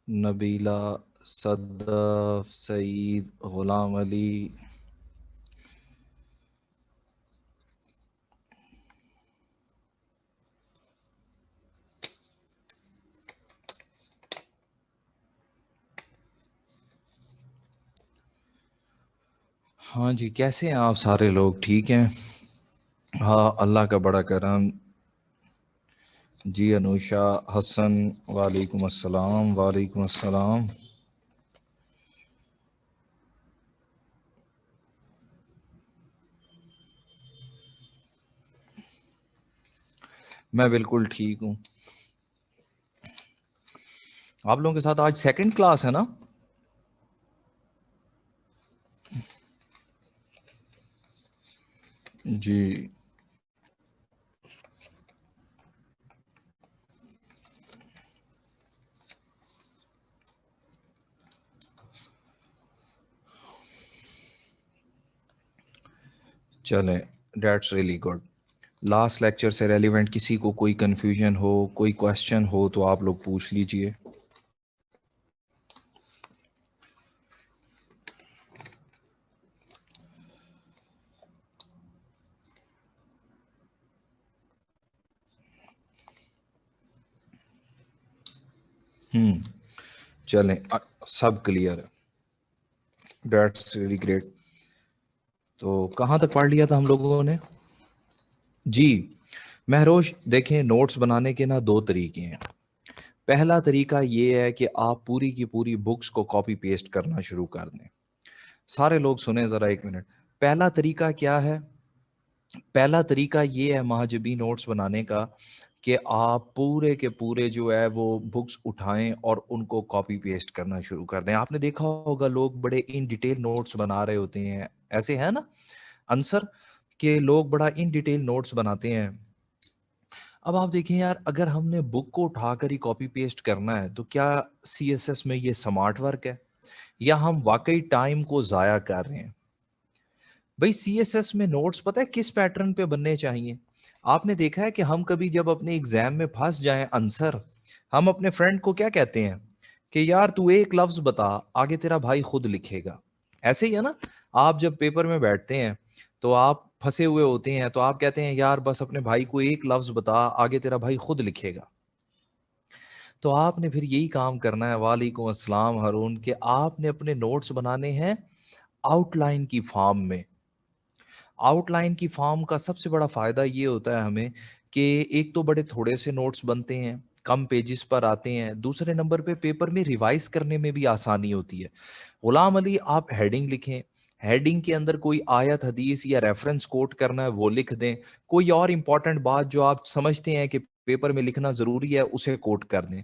نبیلہ، صدف، سعید، غلام علی. ہاں جی، کیسے ہیں آپ سارے لوگ؟ ٹھیک ہیں؟ ہاں، اللہ کا بڑا کرم. جی انوشا، حسن، وعلیکم السلام. وعلیکم السلام. میں بالکل ٹھیک ہوں. آپ لوگوں کے ساتھ آج سیکنڈ کلاس ہے نا؟ جی چلیں، that's really good. Last lecture سے ریلیونٹ کسی کو کوئی کنفیوژن ہو، کوئی کوشچن ہو تو آپ لوگ پوچھ لیجئے. چلیں، سب کلیئر ہے. That's really great. تو کہاں تک پڑھ لیا تھا ہم لوگوں نے؟ جی مہروش، دیکھیں نوٹس بنانے کے نا دو طریقے ہیں. پہلا طریقہ یہ ہے کہ آپ پوری کی پوری بکس کو کاپی پیسٹ کرنا شروع کر دیں. سارے لوگ سنیں ذرا ایک منٹ. پہلا طریقہ کیا ہے؟ پہلا طریقہ یہ ہے مہاجبی نوٹس بنانے کا کہ آپ پورے کے پورے جو ہے وہ بکس اٹھائیں اور ان کو کاپی پیسٹ کرنا شروع کر دیں. آپ نے دیکھا ہوگا لوگ بڑے ان ڈیٹیل نوٹس بنا رہے ہوتے ہیں، ایسے ہے نا انصر، کہ لوگ بڑا ان ڈیٹیل نوٹس بناتے ہیں. اب آپ دیکھیں یار، اگر ہم نے بک کو اٹھا کر ہی کاپی پیسٹ کرنا ہے تو کیا سی ایس ایس میں یہ سمارٹ ورک ہے یا ہم واقعی ٹائم کو ضائع کر رہے ہیں؟ بھئی سی ایس ایس میں نوٹس پتہ ہے کس پیٹرن پہ بننے چاہیے؟ آپ نے دیکھا ہے کہ ہم کبھی جب اپنے ایگزام میں پھنس جائیں انسر، ہم اپنے فرینڈ کو کیا کہتے ہیں کہ یار تو ایک لفظ بتا، آگے تیرا بھائی خود لکھے گا. ایسے ہی ہے نا؟ آپ جب پیپر میں بیٹھتے ہیں تو آپ پھنسے ہوئے ہوتے ہیں تو آپ کہتے ہیں یار بس اپنے بھائی کو ایک لفظ بتا، آگے تیرا بھائی خود لکھے گا. تو آپ نے پھر یہی کام کرنا ہے. وعلیکم السلام ہارون، کہ آپ نے اپنے نوٹس بنانے ہیں آؤٹ لائن کی فارم میں. آؤٹ لائن کی فارم کا سب سے بڑا فائدہ یہ ہوتا ہے ہمیں کہ ایک تو بڑے تھوڑے سے نوٹس بنتے ہیں، کم پیجز پر آتے ہیں. دوسرے نمبر پہ پیپر میں ریوائز کرنے میں بھی آسانی ہوتی ہے. غلام علی، آپ ہیڈنگ لکھیں، ہیڈنگ کے اندر کوئی آیت حدیث یا ریفرنس کوٹ کرنا ہے وہ لکھ دیں. کوئی اور امپورٹنٹ بات جو آپ سمجھتے ہیں کہ پیپر میں لکھنا ضروری ہے اسے کوٹ کر دیں.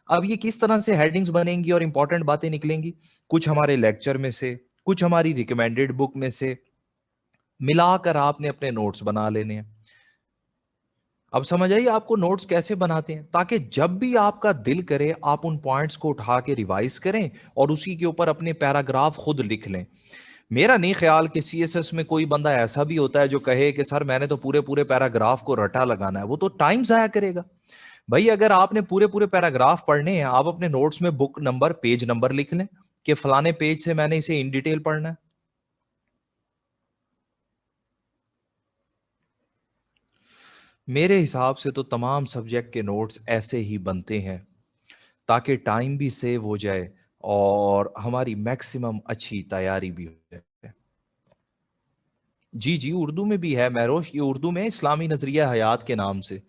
اب یہ کس طرح سے ہیڈنگز بنیں گی اور امپورٹنٹ باتیں نکلیں گی؟ کچھ ہمارے لیکچر میں سے، کچھ ہماری ریکمینڈڈ بک میں سے ملا کر آپ نے اپنے نوٹس بنا لینے ہیں. اب سمجھ آئیے آپ کو نوٹس کیسے بناتے ہیں، تاکہ جب بھی آپ کا دل کرے آپ ان پوائنٹس کو اٹھا کے ریوائز کریں اور اسی کے اوپر اپنے پیراگراف خود لکھ لیں. میرا نہیں خیال کہ سی ایس ایس میں کوئی بندہ ایسا بھی ہوتا ہے جو کہے کہ سر میں نے تو پورے پورے پیراگراف کو رٹا لگانا ہے. وہ تو ٹائم ضائع کرے گا. بھائی اگر آپ نے پورے پورے پیراگراف پڑھنے ہیں، آپ اپنے نوٹس میں بک نمبر، پیج نمبر لکھ لیں کہ فلانے پیج سے میں نے اسے ان ڈیٹیل پڑھنا ہے. میرے حساب سے تو تمام سبجیکٹ کے نوٹس ایسے ہی بنتے ہیں تاکہ ٹائم بھی سیو ہو جائے اور ہماری میکسیمم اچھی تیاری بھی ہو جائے. جی جی اردو میں بھی ہے مہروش، یہ اردو میں اسلامی نظریہ حیات کے نام سے.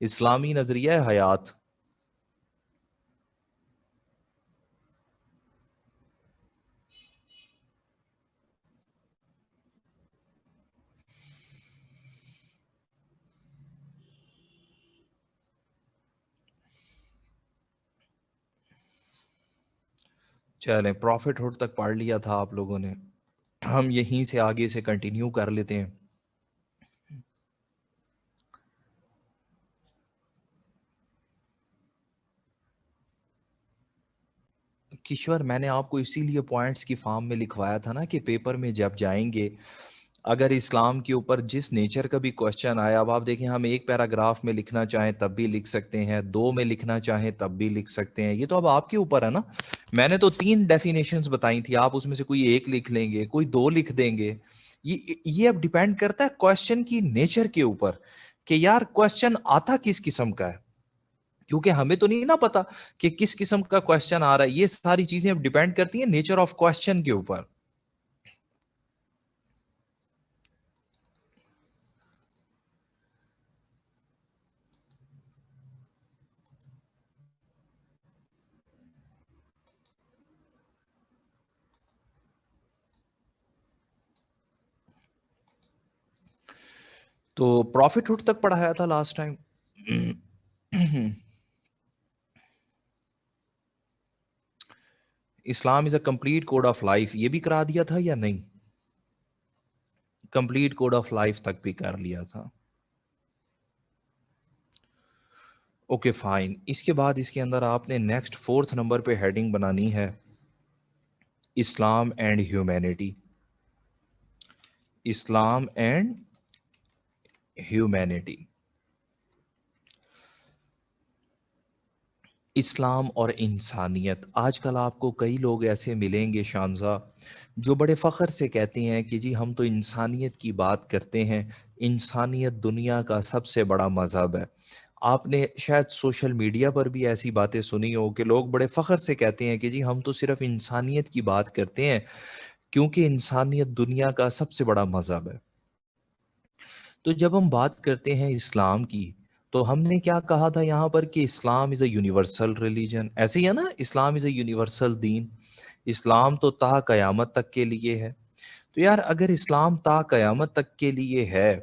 اسلامی نظریہ حیات. چلیں، پروفٹ ہوڈ تک پڑھ لیا تھا آپ لوگوں نے، ہم یہیں سے آگے سے کنٹینیو کر لیتے ہیں. کشور، میں نے آپ کو اسی لیے پوائنٹس کی فارم میں لکھوایا تھا نا کہ پیپر میں جب جائیں گے اگر اسلام کے اوپر جس نیچر کا بھی کوشچن آیا، اب آپ دیکھیں ہم ایک پیراگراف میں لکھنا چاہیں تب بھی لکھ سکتے ہیں، 2 میں لکھنا چاہیں تب بھی لکھ سکتے ہیں، یہ تو اب آپ کے اوپر ہے نا. میں نے تو 3 ڈیفینیشنز بتائی تھی، آپ اس میں سے کوئی ایک لکھ لیں گے، کوئی 2 لکھ دیں گے. یہ اب ڈیپینڈ کرتا ہے کوشچن کی نیچر کے اوپر کہ یار کوشچن آتا کس قسم کا ہے، کیونکہ ہمیں تو نہیں نا پتا کہ کس قسم کا کوشچن آ رہا ہے. یہ ساری چیزیں اب ڈیپینڈ کرتی ہیں نیچر آف کوشچن کے اوپر. تو پروفٹ ہوڈ تک پڑھایا تھا last time. Islam is a complete code of life, یہ بھی کرا دیا تھا یا نہیں؟ کمپلیٹ کوڈ آف لائف تک بھی کر لیا تھا. Okay fine. اس کے بعد اس کے اندر آپ نے نیکسٹ 4 نمبر پہ ہیڈنگ بنانی ہے Islam and humanity. Islam and humanity. Islam اور انسانیت. آج کل آپ کو کئی لوگ ایسے ملیں گے شانزہ جو بڑے فخر سے کہتے ہیں کہ جی ہم تو انسانیت کی بات کرتے ہیں، انسانیت دنیا کا سب سے بڑا مذہب ہے. آپ نے شاید سوشل میڈیا پر بھی ایسی باتیں سنی ہو کہ لوگ بڑے فخر سے کہتے ہیں کہ جی ہم تو صرف انسانیت کی بات کرتے ہیں کیونکہ انسانیت دنیا کا سب سے بڑا مذہب ہے. تو جب ہم بات کرتے ہیں اسلام کی تو ہم نے کیا کہا تھا یہاں پر کہ اسلام از اے یونیورسل ریلیجن. ایسے ہی ہے نا، اسلام از اے یونیورسل دین. اسلام تو تا قیامت تک کے لیے ہے. تو یار اگر اسلام تا قیامت تک کے لیے ہے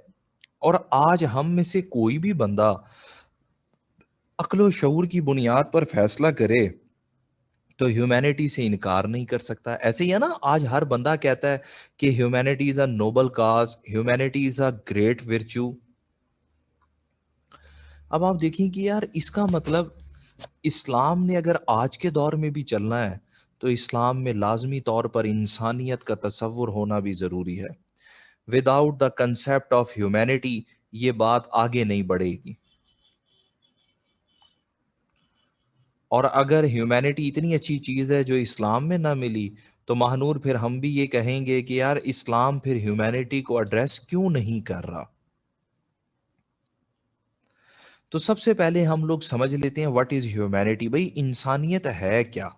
اور آج ہم میں سے کوئی بھی بندہ عقل و شعور کی بنیاد پر فیصلہ کرے تو ہیومینٹی سے انکار نہیں کر سکتا. ایسے ہی ہے نا، آج ہر بندہ کہتا ہے کہ humanity is a noble cause, humanity is a great virtue. اب آپ دیکھیں کہ یار اس کا مطلب اسلام نے اگر آج کے دور میں بھی چلنا ہے تو اسلام میں لازمی طور پر انسانیت کا تصور ہونا بھی ضروری ہے. Without the concept of humanity یہ بات آگے نہیں بڑھے گی. اور اگر ہیومینٹی اتنی اچھی چیز ہے جو اسلام میں نہ ملی تو مہنور پھر ہم بھی یہ کہیں گے کہ یار اسلام پھر ہیومینٹی کو ایڈریس کیوں نہیں کر رہا. تو سب سے پہلے ہم لوگ سمجھ لیتے ہیں واٹ از ہیومینٹی. بھائی انسانیت ہے کیا؟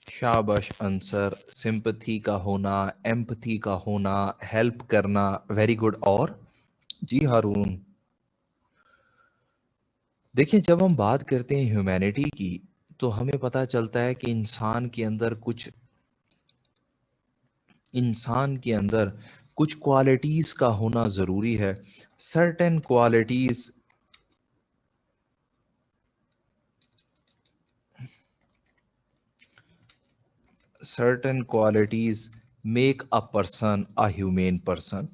شاباش انصر. سمپتھی کا ہونا، ایمپتھی کا ہونا، ہیلپ کرنا، ویری گڈ. اور جی ہارون، دیکھیں جب ہم بات کرتے ہیں ہیومینٹی کی تو ہمیں پتہ چلتا ہے کہ انسان کے اندر کچھ کوالٹیز کا ہونا ضروری ہے. Certain qualities make a person a human person.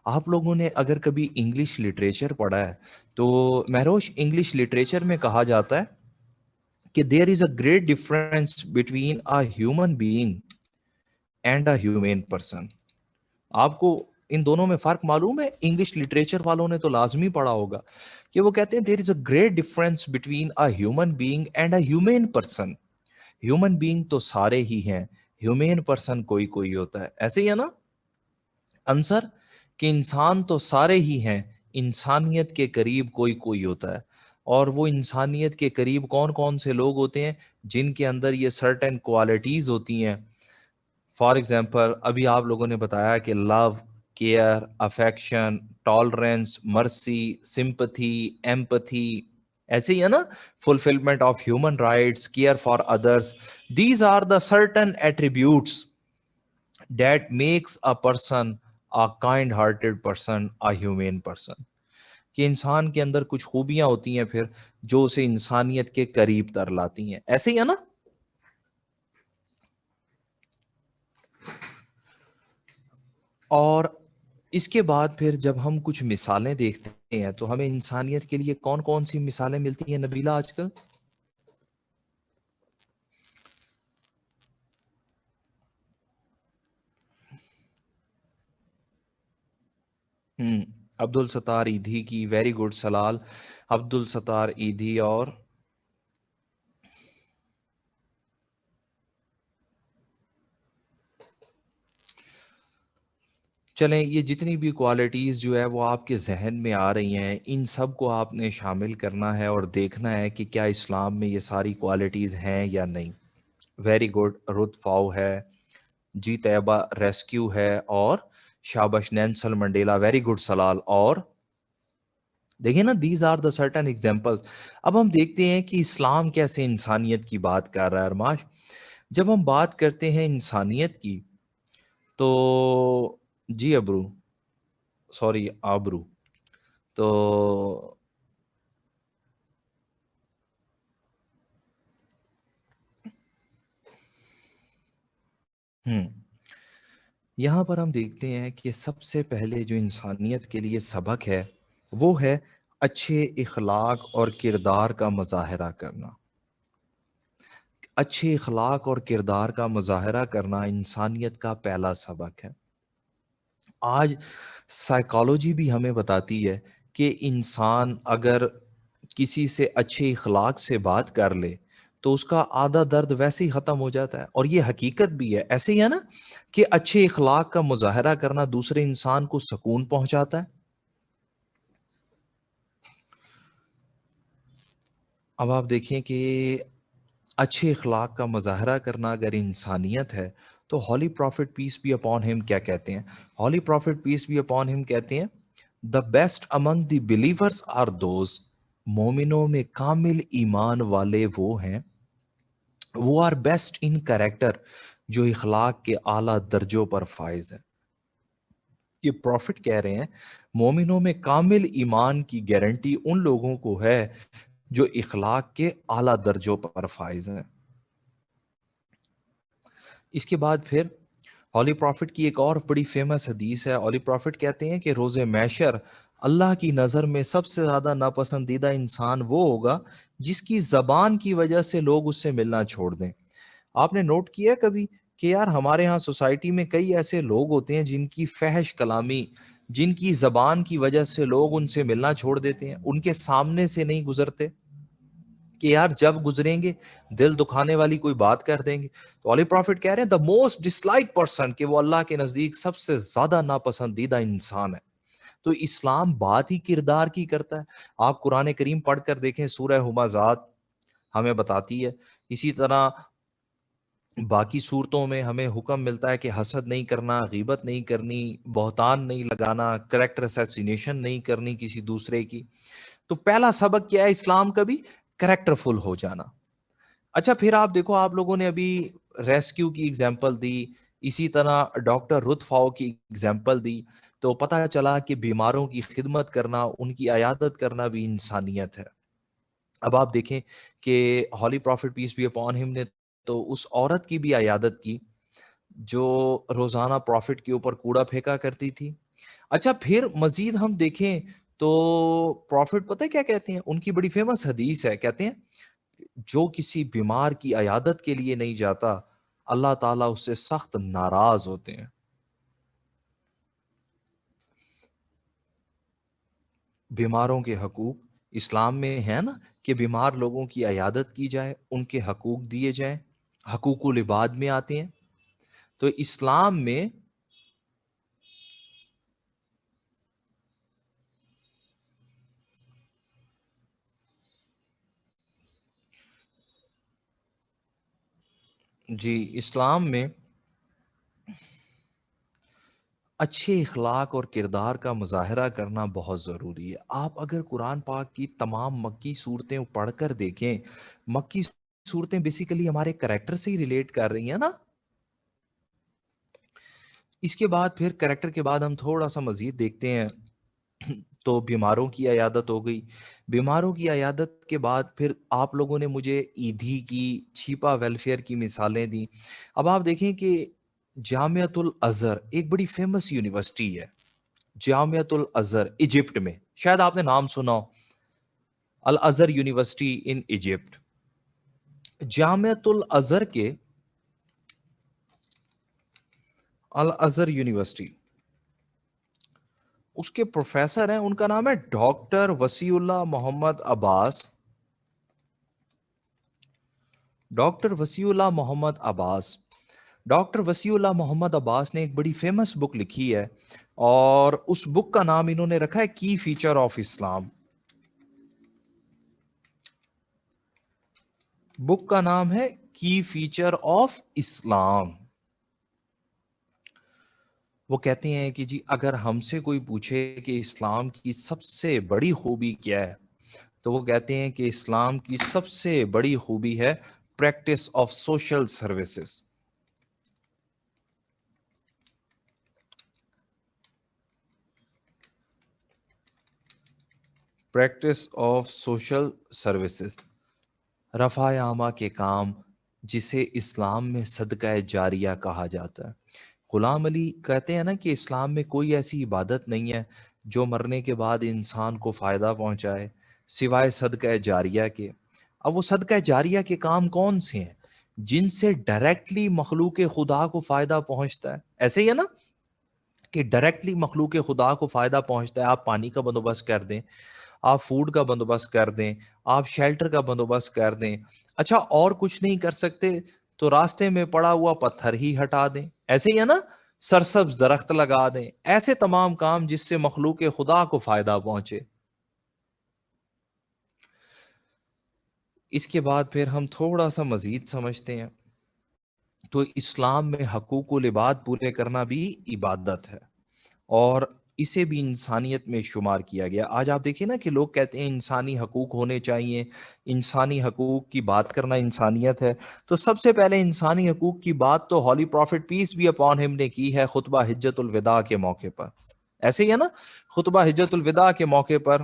آپ لوگوں نے اگر کبھی انگلش لٹریچر پڑھا ہے تو مہروش انگلش لٹریچر میں کہا جاتا ہے کہ there is a great difference between a human being and a human person. آپ کو ان دونوں میں فرق معلوم ہے؟ انگلش لٹریچر والوں نے تو لازمی پڑھا ہوگا کہ وہ کہتے ہیں there is a great difference between a human being and a human person. Human being تو سارے ہی ہیں، ہیومین پرسن کوئی کوئی ہوتا ہے. ایسے ہی ہے نا آنسر کہ انسان تو سارے ہی ہیں، انسانیت کے قریب کوئی کوئی ہوتا ہے. اور وہ انسانیت کے قریب کون کون سے لوگ ہوتے ہیں؟ جن کے اندر یہ سرٹن کوالٹیز ہوتی ہیں. فار ایگزامپل ابھی آپ لوگوں نے بتایا کہ love, care, affection, tolerance, mercy, sympathy, empathy. ایسے ہی ہے نا، fulfilment of human rights, care for others. These are the certain attributes that makes a person a kind hearted person, a human person. کہ انسان کے اندر کچھ خوبیاں ہوتی ہیں پھر جو اسے انسانیت کے قریب تر لاتی ہیں. ایسے ہی ہے نا؟ اور اس کے بعد پھر جب ہم کچھ مثالیں دیکھتے ہیں تو ہمیں انسانیت کے لیے کون کون سی مثالیں ملتی ہیں نبیلہ آج کل؟ عبد الستار ایدھی کی، ویری گڈ سلال. عبد الستار ایدھی. اور چلیں یہ جتنی بھی کوالٹیز جو ہے وہ آپ کے ذہن میں آ رہی ہیں ان سب کو آپ نے شامل کرنا ہے اور دیکھنا ہے کہ کیا اسلام میں یہ ساری کوالٹیز ہیں یا نہیں. Very good. رت فاؤ ہے جی. طیبہ ریسکیو ہے. اور شابش نینسل منڈیلا. ویری گڈ سلال. اور دیکھیں نا these are the certain example. اب ہم دیکھتے ہیں کہ اسلام کیسے انسانیت کی بات کر رہا ہے. ارماش جب ہم بات کرتے ہیں انسانیت کی تو جی ابرو سوری آبرو تو یہاں پر ہم دیکھتے ہیں کہ سب سے پہلے جو انسانیت کے لیے سبق ہے وہ ہے اچھے اخلاق اور کردار کا مظاہرہ کرنا. اچھے اخلاق اور کردار کا مظاہرہ کرنا انسانیت کا پہلا سبق ہے. آج سائیکالوجی بھی ہمیں بتاتی ہے کہ انسان اگر کسی سے اچھے اخلاق سے بات کر لے تو اس کا آدھا درد ویسے ہی ختم ہو جاتا ہے. اور یہ حقیقت بھی ہے. ایسے ہی ہے نا کہ اچھے اخلاق کا مظاہرہ کرنا دوسرے انسان کو سکون پہنچاتا ہے. اب آپ دیکھیں کہ اچھے اخلاق کا مظاہرہ کرنا اگر انسانیت ہے تو holy prophet peace be upon him کیا کہتے ہیں؟ Holy prophet peace be upon him کہتے ہیں the best among the believers are those. مومنوں میں کامل ایمان والے وہ ہیں وہ آر بیسٹ ان کریکٹر جو اخلاق کے اعلیٰ درجوں پر فائز ہے. یہ پروفٹ کہہ رہے ہیں مومنوں میں کامل ایمان کی گارنٹی ان لوگوں کو ہے جو اخلاق کے اعلیٰ درجوں پر فائز ہیں. اس کے بعد پھر ہولی پروفٹ کی ایک اور بڑی فیمس حدیث ہے. ہولی پروفٹ کہتے ہیں کہ روز محشر اللہ کی نظر میں سب سے زیادہ ناپسندیدہ انسان وہ ہوگا جس کی زبان کی وجہ سے لوگ اس سے ملنا چھوڑ دیں. آپ نے نوٹ کیا کبھی کہ یار ہمارے ہاں سوسائٹی میں کئی ایسے لوگ ہوتے ہیں جن کی فحش کلامی، جن کی زبان کی وجہ سے لوگ ان سے ملنا چھوڑ دیتے ہیں، ان کے سامنے سے نہیں گزرتے کہ یار جب گزریں گے دل دکھانے والی کوئی بات کر دیں گے. تو ہولی پروفٹ کہہ رہے ہیں the most dislike person, کہ وہ اللہ کے نزدیک سب سے زیادہ ناپسندیدہ انسان ہے. تو اسلام بات ہی کردار کی کرتا ہے. آپ قرآن کریم پڑھ کر دیکھیں، سورہ حمزات ہمیں بتاتی ہے. اسی طرح باقی صورتوں میں ہمیں حکم ملتا ہے کہ حسد نہیں کرنا، غیبت نہیں کرنی، بہتان نہیں لگانا، کریکٹر اسیسینیشن نہیں کرنی کسی دوسرے کی. تو پہلا سبق کیا ہے اسلام کا بھی؟ کریکٹر فل ہو جانا. اچھا پھر آپ دیکھو، آپ لوگوں نے ابھی ریسکیو کی ایگزامپل دی، اسی طرح ڈاکٹر رت فاؤ کی ایگزامپل دی، تو پتہ چلا کہ بیماروں کی خدمت کرنا، ان کی عیادت کرنا بھی انسانیت ہے. اب آپ دیکھیں کہ holy prophet peace be upon him نے تو اس عورت کی بھی عیادت کی جو روزانہ پروفٹ کے اوپر کوڑا پھینکا کرتی تھی. اچھا پھر مزید ہم دیکھیں تو پروفٹ پتہ ہے کیا کہتے ہیں؟ ان کی بڑی فیمس حدیث ہے، کہتے ہیں جو کسی بیمار کی عیادت کے لیے نہیں جاتا اللہ تعالیٰ اس سے سخت ناراض ہوتے ہیں. بیماروں کے حقوق اسلام میں ہے نا کہ بیمار لوگوں کی عیادت کی جائے، ان کے حقوق دیے جائیں. حقوق العباد میں آتے ہیں. تو اسلام میں جی اسلام میں اچھے اخلاق اور کردار کا مظاہرہ کرنا بہت ضروری ہے. آپ اگر قرآن پاک کی تمام مکی صورتیں پڑھ کر دیکھیں، مکی صورتیں بیسیکلی ہمارے کریکٹر سے ہی ریلیٹ کر رہی ہیں نا. اس کے بعد پھر کریکٹر کے بعد ہم تھوڑا سا مزید دیکھتے ہیں تو بیماروں کی عیادت ہو گئی. بیماروں کی عیادت کے بعد پھر آپ لوگوں نے مجھے ایدھی کی, چھیپا ویلفیئر کی مثالیں دیں. اب آپ دیکھیں کہ جامعۃ الازہر ایک بڑی فیمس یونیورسٹی ہے, جامعۃ الازہر ایجپٹ میں, شاید آپ نے نام سنا ہو, الازہر یونیورسٹی ان ایجپٹ. جامعۃ الازہر کے الازہر یونیورسٹی, اس کے پروفیسر ہیں, ان کا نام ہے ڈاکٹر وسیع اللہ محمد عباس. ڈاکٹر وسیع اللہ محمد عباس, ڈاکٹر وسیع اللہ محمد عباس نے ایک بڑی فیمس بک لکھی ہے, اور اس بک کا نام انہوں نے رکھا ہے کی فیچر آف اسلام. بک کا نام ہے کی فیچر آف اسلام. وہ کہتے ہیں کہ جی اگر ہم سے کوئی پوچھے کہ اسلام کی سب سے بڑی خوبی کیا ہے, تو وہ کہتے ہیں کہ اسلام کی سب سے بڑی خوبی ہے practice of social services. Practice of social services, رفع عامہ کے کام, جسے اسلام میں صدقہ جاریہ کہا جاتا ہے. غلام علی کہتے ہیں نا کہ اسلام میں کوئی ایسی عبادت نہیں ہے جو مرنے کے بعد انسان کو فائدہ پہنچائے سوائے صدقہ جاریہ کے. اب وہ صدقہ جاریہ کے کام کون سے ہیں جن سے ڈائریکٹلی مخلوق خدا کو فائدہ پہنچتا ہے؟ ایسے ہی ہے نا کہ ڈائریکٹلی مخلوق خدا کو فائدہ پہنچتا ہے. آپ پانی کا بندوبست کر دیں, آپ فوڈ کا بندوبست کر دیں, آپ شیلٹر کا بندوبست کر دیں, اچھا اور کچھ نہیں کر سکتے تو راستے میں پڑا ہوا پتھر ہی ہٹا دیں. ایسے ہی ہے نا, سرسبز درخت لگا دیں. ایسے تمام کام جس سے مخلوق خدا کو فائدہ پہنچے. اس کے بعد پھر ہم تھوڑا سا مزید سمجھتے ہیں تو اسلام میں حقوق العباد پورے کرنا بھی عبادت ہے, اور اسے بھی انسانیت میں شمار کیا گیا. آج آپ دیکھیں نا کہ لوگ کہتے ہیں انسانی حقوق ہونے چاہیے, انسانی حقوق کی بات کرنا انسانیت ہے. تو سب سے پہلے انسانی حقوق کی بات تو holy prophet peace be upon him نے کی ہے خطبہ حجت الوداع کے موقع پر. ایسے ہی ہے نا, خطبہ حجت الوداع کے موقع پر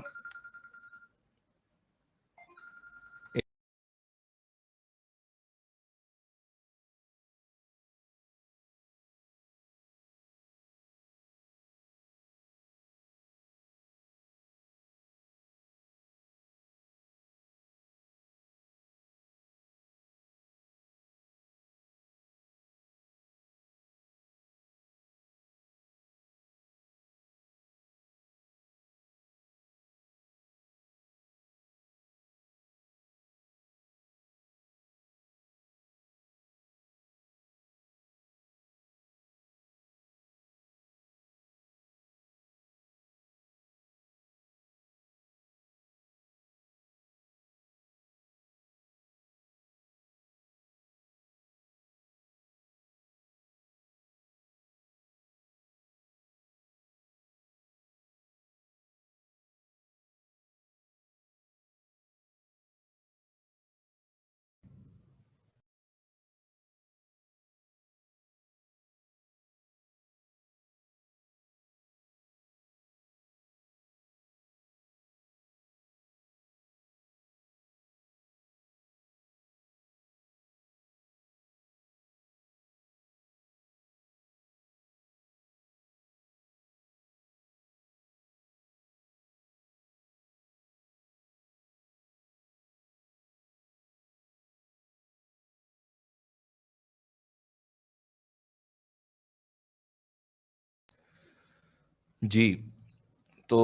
جی. تو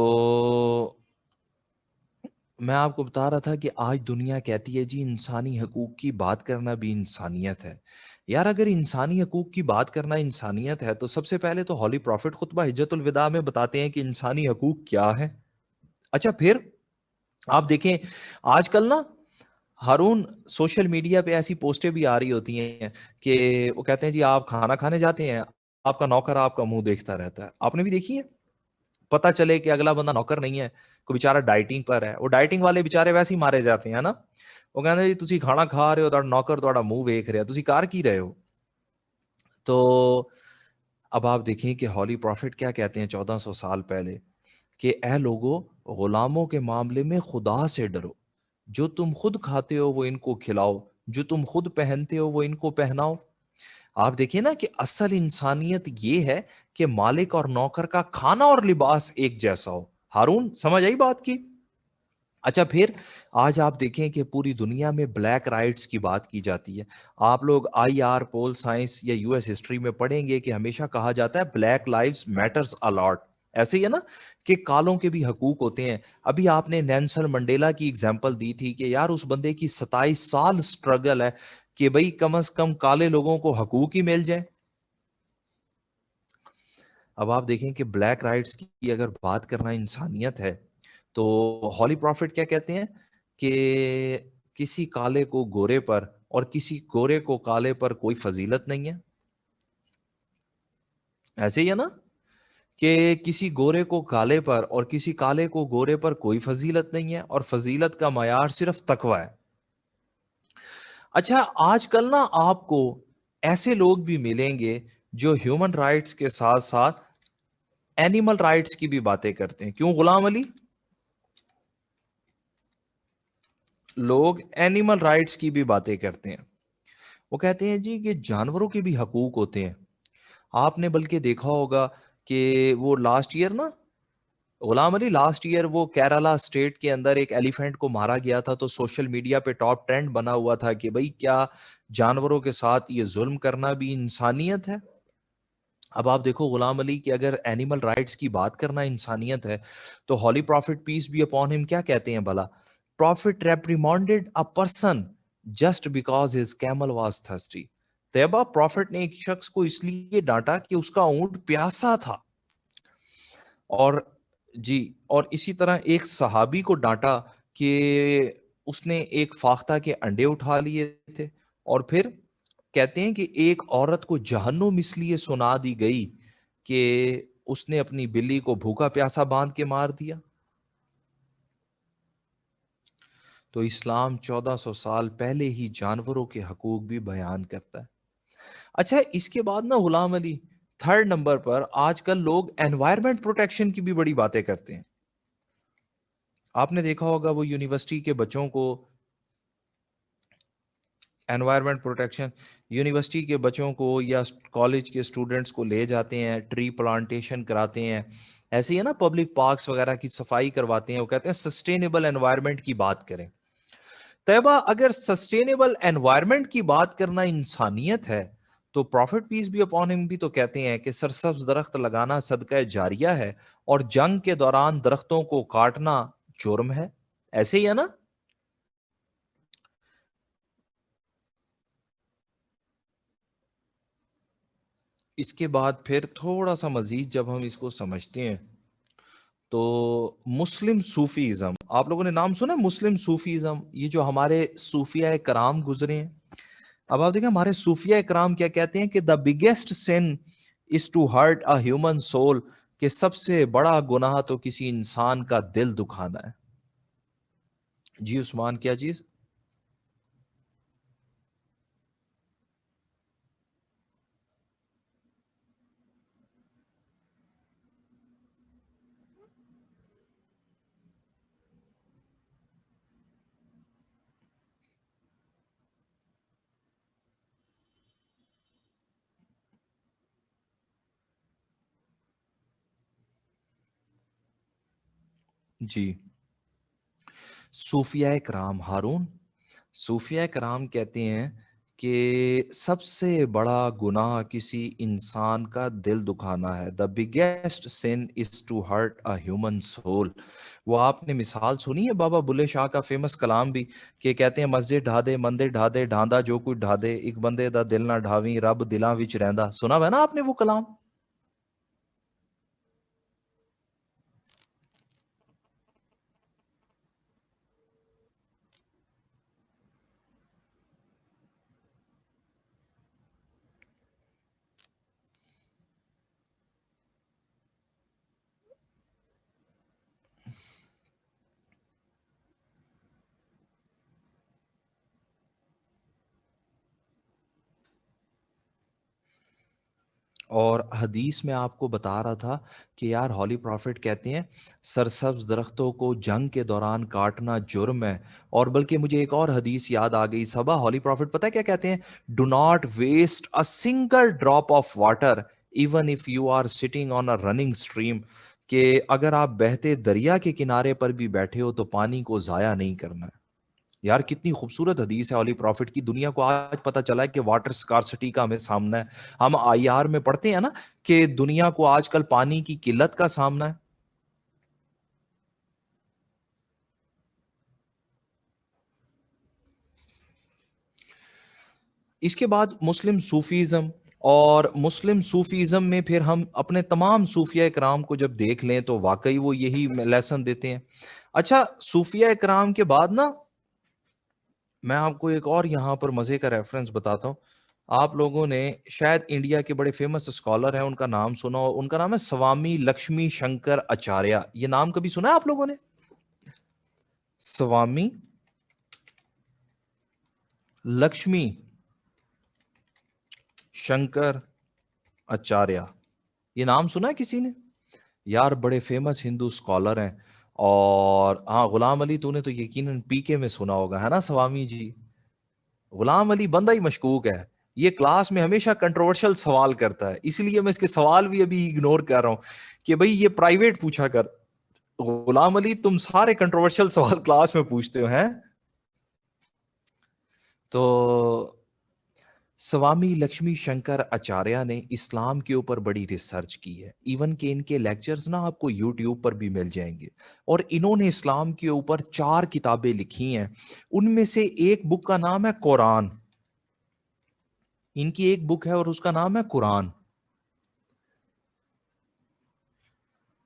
میں آپ کو بتا رہا تھا کہ آج دنیا کہتی ہے جی انسانی حقوق کی بات کرنا بھی انسانیت ہے. یار اگر انسانی حقوق کی بات کرنا انسانیت ہے تو سب سے پہلے تو ہولی پروفٹ خطبہ حجت الوداع میں بتاتے ہیں کہ انسانی حقوق کیا ہے. اچھا پھر آپ دیکھیں آج کل نا ہارون سوشل میڈیا پہ ایسی پوسٹیں بھی آ رہی ہوتی ہیں کہ وہ کہتے ہیں جی آپ کھانا کھانے جاتے ہیں, آپ کا نوکر آپ کا منہ دیکھتا رہتا ہے. آپ نے بھی دیکھی ہے, پتہ چلے کہ اگلا بندہ نوکر نہیں ہے, کوئی بیچارہ ڈائٹنگ پر ہے, وہ ڈائٹنگ والے بیچارے ویسے ہی مارے جاتے ہیں نا. وہ کہتے ہیں جی تسی کھانا کھا رہے ہو تو نوکر تہاڈا منہ ویکھ رہا, تسی کر کی رہے ہو. تو اب آپ دیکھیں کہ ہولی پروفٹ کیا کہتے ہیں 1400 سال پہلے کہ اے لوگو، غلاموں کے معاملے میں خدا سے ڈرو، جو تم خود کھاتے ہو وہ ان کو کھلاؤ، جو تم خود پہنتے ہو وہ ان کو پہناؤ۔ آپ دیکھیے نا کہ اصل انسانیت یہ ہے کہ مالک اور نوکر کا کھانا اور لباس ایک جیسا ہو۔ ہارون، سمجھ آئی بات کی؟ اچھا، پھر آج آپ دیکھیں کہ پوری دنیا میں بلیک رائٹس کی بات کی جاتی ہے۔ آپ لوگ آئی آر، پول سائنس یا یو ایس ہسٹری میں پڑھیں گے کہ ہمیشہ کہا جاتا ہے بلیک لائفز میٹرز الاٹ، ایسے ہی ہے نا کہ کالوں کے بھی حقوق ہوتے ہیں۔ ابھی آپ نے نیلسن منڈیلا کی اگزامپل دی تھی کہ یار اس بندے کی 27 سال سٹرگل ہے کہ بھئی کم از کم کالے لوگوں کو حقوق ہی مل جائیں۔ اب آپ دیکھیں کہ بلیک رائٹس کی اگر بات کرنا انسانیت ہے تو ہولی پروفٹ کیا کہتے ہیں کہ کسی کالے کو گورے پر اور کسی گورے کو کالے پر کوئی فضیلت نہیں ہے، ایسے ہی ہے نا کہ کسی گورے کو کالے پر اور کسی کالے کو گورے پر کوئی فضیلت نہیں ہے، اور فضیلت کا معیار صرف تقوی ہے۔ اچھا، آج کل نا آپ کو ایسے لوگ بھی ملیں گے جو ہیومن رائٹس کے ساتھ ساتھ اینیمل رائٹس کی بھی باتیں کرتے ہیں۔ کیوں غلام علی؟ لوگ اینیمل رائٹس کی بھی باتیں کرتے ہیں، وہ کہتے ہیں جی کہ جانوروں کے بھی حقوق ہوتے ہیں۔ آپ نے بلکہ دیکھا ہوگا کہ وہ لاسٹ ایئر نا غلام علی، لاسٹ ایئر وہ کیرلا اسٹیٹ کے اندر ایک ایلیفینٹ کو مارا گیا تھا، تو سوشل میڈیا پہ ٹاپ ٹرینڈ بنا ہوا تھا کہ بھئی کیا جانوروں کے ساتھ یہ ظلم کرنا بھی انسانیت ہے؟ اب آپ دیکھو غلام علی کہ اگر اینیمل رائٹس کی بات کرنا انسانیت ہے تو holy prophet peace be upon him کیا کہتے ہیں بھلا؟ Prophet reprimanded a person just because his camel was thirsty۔ Tayyaba, prophet نے ایک شخص کو اس لیے ڈانٹا کہ اس کا اونٹ پیاسا تھا، اور جی، اور اسی طرح ایک صحابی کو ڈانٹا کہ اس نے ایک فاختہ کے انڈے اٹھا لیے تھے، اور پھر کہتے ہیں کہ ایک عورت کو جہنم اس لیے سنا دی گئی کہ اس نے اپنی بلی کو بھوکا پیاسا باندھ کے مار دیا۔ تو اسلام 1400 سال پہلے ہی جانوروں کے حقوق بھی بیان کرتا ہے۔ اچھا، اس کے بعد نا غلام علی تھرڈ نمبر پر آج کل لوگ انوائرمنٹ پروٹیکشن کی بھی بڑی باتیں کرتے ہیں۔ آپ نے دیکھا ہوگا وہ یونیورسٹی کے بچوں کو انوائرمنٹ پروٹیکشن، یونیورسٹی کے بچوں کو یا کالج کے اسٹوڈنٹس کو لے جاتے ہیں، ٹری پلانٹیشن کراتے ہیں، ایسے ہی ہے نا، پبلک پارکس وغیرہ کی صفائی کرواتے ہیں، وہ کہتے ہیں سسٹینیبل انوائرمنٹ کی بات کریں۔ طیبہ، اگر سسٹینیبل انوائرمنٹ کی بات کرنا انسانیت ہے تو پروفٹ پیس بھی اپون ہم بھی تو کہتے ہیں کہ سرسبز درخت لگانا صدقہ جاریہ ہے، اور جنگ کے دوران درختوں کو کاٹنا جرم ہے، ایسے ہی ہے نا؟ اس کے بعد پھر تھوڑا سا مزید جب ہم اس کو سمجھتے ہیں تو مسلم صوفیزم، آپ لوگوں نے نام سنا ہے مسلم صوفیزم؟ یہ جو ہمارے صوفیہ کرام گزرے ہیں، اب آپ دیکھیں ہمارے صوفیہ کرام کیا کہتے ہیں کہ the biggest sin is to hurt a human soul, کہ سب سے بڑا گناہ تو کسی انسان کا دل دکھانا ہے۔ جی عثمان، کیا چیز؟ جی، صوفیہ کرام ہارون، صوفیہ کرام کہتے ہیں کہ سب سے بڑا گناہ کسی انسان کا دل دکھانا ہے۔ The biggest sin is to hurt a human soul. وہ آپ نے مثال سنی ہے بابا بلے شاہ کا فیمس کلام بھی، کہ کہتے ہیں مسجد ڈھا دے مندر ڈھا دے ڈھاندا جو کوئی ڈھا دے، ایک بندے دا دل نہ ڈھاویں رب دلاں وچ رہندا۔ سنا ہوا ہے نا آپ نے وہ کلام؟ اور حدیث میں آپ کو بتا رہا تھا کہ یار ہولی پروفٹ کہتے ہیں سرسبز درختوں کو جنگ کے دوران کاٹنا جرم ہے. اور بلکہ مجھے ایک اور حدیث یاد آ گئی صبا، ہولی پروفٹ پتہ ہے کیا کہتے ہیں؟ Do not waste a single drop of water even if you are sitting on a running stream, کہ اگر آپ بہتے دریا کے کنارے پر بھی بیٹھے ہو تو پانی کو ضائع نہیں کرنا ہے. یار کتنی خوبصورت حدیث ہے ہولی پروفٹ کی. دنیا کو آج پتہ چلا ہے کہ واٹر سکارسٹی کا ہمیں سامنا ہے. ہم آئی آر میں پڑھتے ہیں نا کہ دنیا کو آج کل پانی کی قلت کا سامنا ہے. اس کے بعد مسلم صوفیزم، اور مسلم صوفیزم میں پھر ہم اپنے تمام صوفیہ کرام کو جب دیکھ لیں تو واقعی وہ یہی لیسن دیتے ہیں. اچھا، صوفیہ کرام کے بعد نا میں آپ کو ایک اور یہاں پر مزے کا ریفرنس بتاتا ہوں. آپ لوگوں نے شاید انڈیا کے بڑے فیمس اسکالر ہیں، ان کا نام سنا ہو. ان کا نام ہے سوامی لکشمی شنکر اچاریہ. یہ نام کبھی سنا ہے آپ لوگوں نے؟ سوامی لکشمی شنکر اچاریہ، یہ نام سنا ہے کسی نے؟ یار بڑے فیمس ہندو اسکالر ہیں. اور ہاں غلام علی تو نے تو یقیناً پی کے میں سنا ہوگا، ہے نا سوامی جی؟ غلام علی بندہ ہی مشکوک ہے. یہ کلاس میں ہمیشہ کنٹروورشل سوال کرتا ہے، اس لیے میں اس کے سوال بھی ابھی اگنور کر رہا ہوں کہ بھئی یہ پرائیویٹ پوچھا کر. غلام علی تم سارے کنٹروورشل سوال کلاس میں پوچھتے ہو ہیں. تو سوامی لکشمی شنکر اچاریہ نے اسلام کے اوپر بڑی ریسرچ کی ہے. ایون کہ ان کے لیکچرز نا آپ کو یوٹیوب پر بھی مل جائیں گے. اور انہوں نے اسلام کے اوپر 4 کتابیں لکھی ہیں. ان میں سے ایک بک کا نام ہے قرآن. ان کی ایک بک ہے اور اس کا نام ہے قرآن.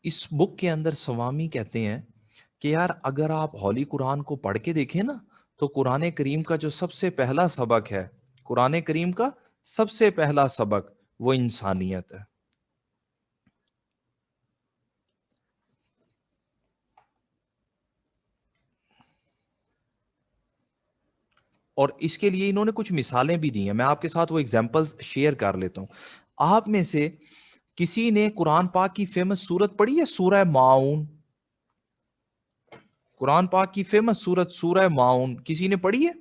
اس بک کے اندر سوامی کہتے ہیں کہ یار اگر آپ ہولی قرآن کو پڑھ کے دیکھیں نا تو قرآن کریم کا جو سب سے پہلا سبق ہے، قرآن کریم کا سب سے پہلا سبق وہ انسانیت ہے. اور اس کے لیے انہوں نے کچھ مثالیں بھی دی ہیں. میں آپ کے ساتھ وہ ایگزامپلز شیئر کر لیتا ہوں. آپ میں سے کسی نے قرآن پاک کی فیمس سورت پڑھی ہے سورہ ماؤن؟ قرآن پاک کی فیمس سورت سورہ ماؤن کسی نے پڑھی ہے؟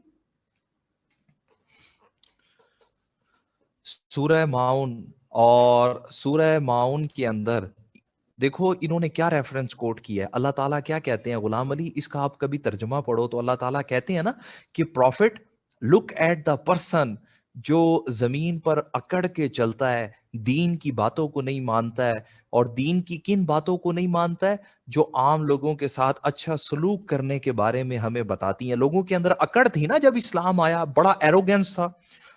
سورہ ماؤن. اور سورہ ماؤن کے اندر دیکھو انہوں نے کیا ریفرنس کوٹ کیا ہے. اللہ تعالیٰ کیا کہتے ہیں؟ غلام علی اس کا آپ کبھی ترجمہ پڑھو تو اللہ تعالیٰ کہتے ہیں نا کہ prophet look at the person جو زمین پر اکڑ کے چلتا ہے، دین کی باتوں کو نہیں مانتا ہے. اور دین کی کن باتوں کو نہیں مانتا ہے؟ جو عام لوگوں کے ساتھ اچھا سلوک کرنے کے بارے میں ہمیں بتاتی ہیں. لوگوں کے اندر اکڑ تھی نا جب اسلام آیا، بڑا ایروگینس تھا،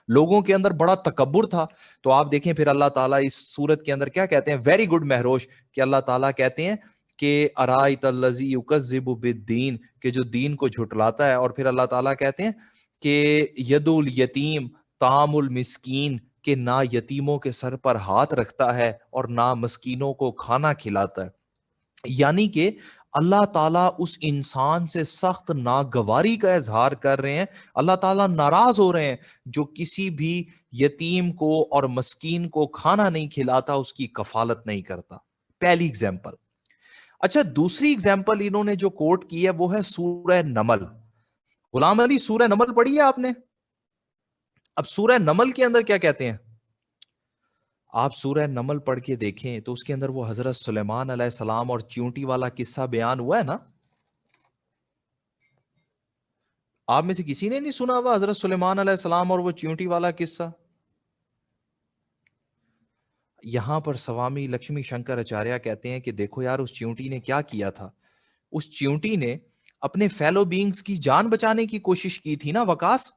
لوگوں کے اندر بڑا تکبر تھا. تو آپ دیکھیں پھر اللہ تعالیٰ اس سورت کے اندر کیا کہتے ہیں؟ ویری گڈ مہروش، کہ اللہ تعالیٰ کہتے ہیں کہ ارائیت الذی یکذب بالدین، کہ جو دین کو جھٹلاتا ہے. اور پھر اللہ تعالیٰ کہتے ہیں کہ ید الیتیم طعام المسکین، کہ نہ یتیموں کے سر پر ہاتھ رکھتا ہے اور نہ مسکینوں کو کھانا کھلاتا ہے. یعنی کہ اللہ تعالیٰ اس انسان سے سخت ناگواری کا اظہار کر رہے ہیں. اللہ تعالیٰ ناراض ہو رہے ہیں جو کسی بھی یتیم کو اور مسکین کو کھانا نہیں کھلاتا، اس کی کفالت نہیں کرتا. پہلی اگزامپل. اچھا، دوسری اگزامپل انہوں نے جو کوٹ کی ہے وہ ہے سورہ نمل. غلام علی سورہ نمل پڑھی ہے آپ نے؟ اب سورہ نمل کے اندر کیا کہتے ہیں؟ آپ سورہ نمل پڑھ کے دیکھیں تو اس کے اندر وہ حضرت سلیمان علیہ السلام اور چیونٹی والا قصہ بیان ہوا ہے نا. آپ میں سے کسی نے نہیں سنا ہوا حضرت سلیمان علیہ السلام اور وہ چیونٹی والا قصہ؟ یہاں پر سوامی لکشمی شنکر اچاریہ کہتے ہیں کہ دیکھو یار اس چیونٹی نے کیا کیا تھا. اس چیونٹی نے اپنے فیلو بینگز کی جان بچانے کی کوشش کی تھی نا وکاس.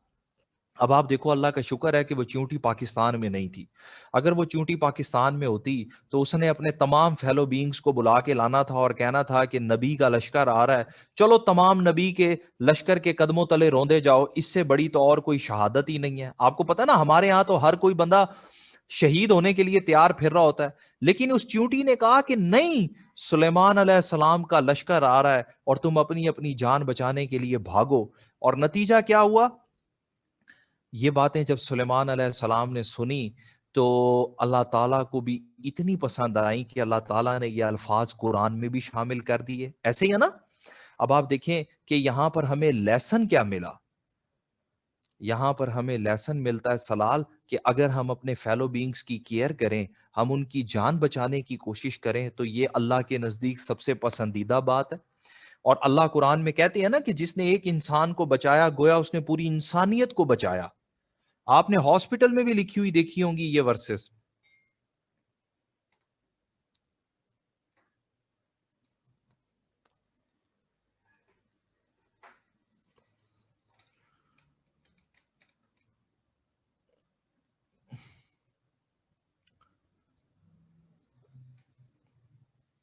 اب آپ دیکھو اللہ کا شکر ہے کہ وہ چیونٹی پاکستان میں نہیں تھی. اگر وہ چیونٹی پاکستان میں ہوتی تو اس نے اپنے تمام فیلو بینگز کو بلا کے لانا تھا اور کہنا تھا کہ نبی کا لشکر آ رہا ہے، چلو تمام نبی کے لشکر کے قدموں تلے روندے جاؤ، اس سے بڑی تو اور کوئی شہادت ہی نہیں ہے. آپ کو پتا نا ہمارے ہاں تو ہر کوئی بندہ شہید ہونے کے لیے تیار پھر رہا ہوتا ہے. لیکن اس چیونٹی نے کہا کہ نہیں، سلیمان علیہ السلام کا لشکر آ رہا ہے اور تم اپنی اپنی جان بچانے کے لیے بھاگو. اور نتیجہ کیا ہوا؟ یہ باتیں جب سلیمان علیہ السلام نے سنی تو اللہ تعالیٰ کو بھی اتنی پسند آئی کہ اللہ تعالیٰ نے یہ الفاظ قرآن میں بھی شامل کر دیے. ایسے ہی ہے نا. اب آپ دیکھیں کہ یہاں پر ہمیں لیسن کیا ملا. یہاں پر ہمیں لیسن ملتا ہے سلال کہ اگر ہم اپنے فیلو بینگز کی کیئر کریں, ہم ان کی جان بچانے کی کوشش کریں, تو یہ اللہ کے نزدیک سب سے پسندیدہ بات ہے. اور اللہ قرآن میں کہتے ہیں نا کہ جس نے ایک انسان کو بچایا گویا اس نے پوری انسانیت کو بچایا. آپ نے ہاسپٹل میں بھی لکھی ہوئی دیکھی ہوں گی یہ ورسز.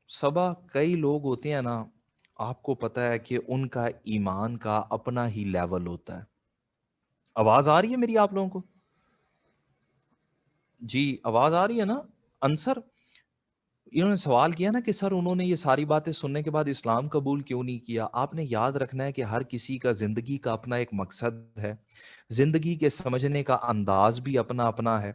صبا کئی لوگ ہوتے ہیں نا, آپ کو پتا ہے کہ ان کا ایمان کا اپنا ہی لیول ہوتا ہے. آواز آ رہی ہے میری آپ لوگوں کو؟ جی آواز آ رہی ہے نا. انصر انہوں نے سوال کیا نا کہ سر انہوں نے یہ ساری باتیں سننے کے بعد اسلام قبول کیوں نہیں کیا. آپ نے یاد رکھنا ہے کہ ہر کسی کا زندگی کا اپنا ایک مقصد ہے, زندگی کے سمجھنے کا انداز بھی اپنا اپنا ہے,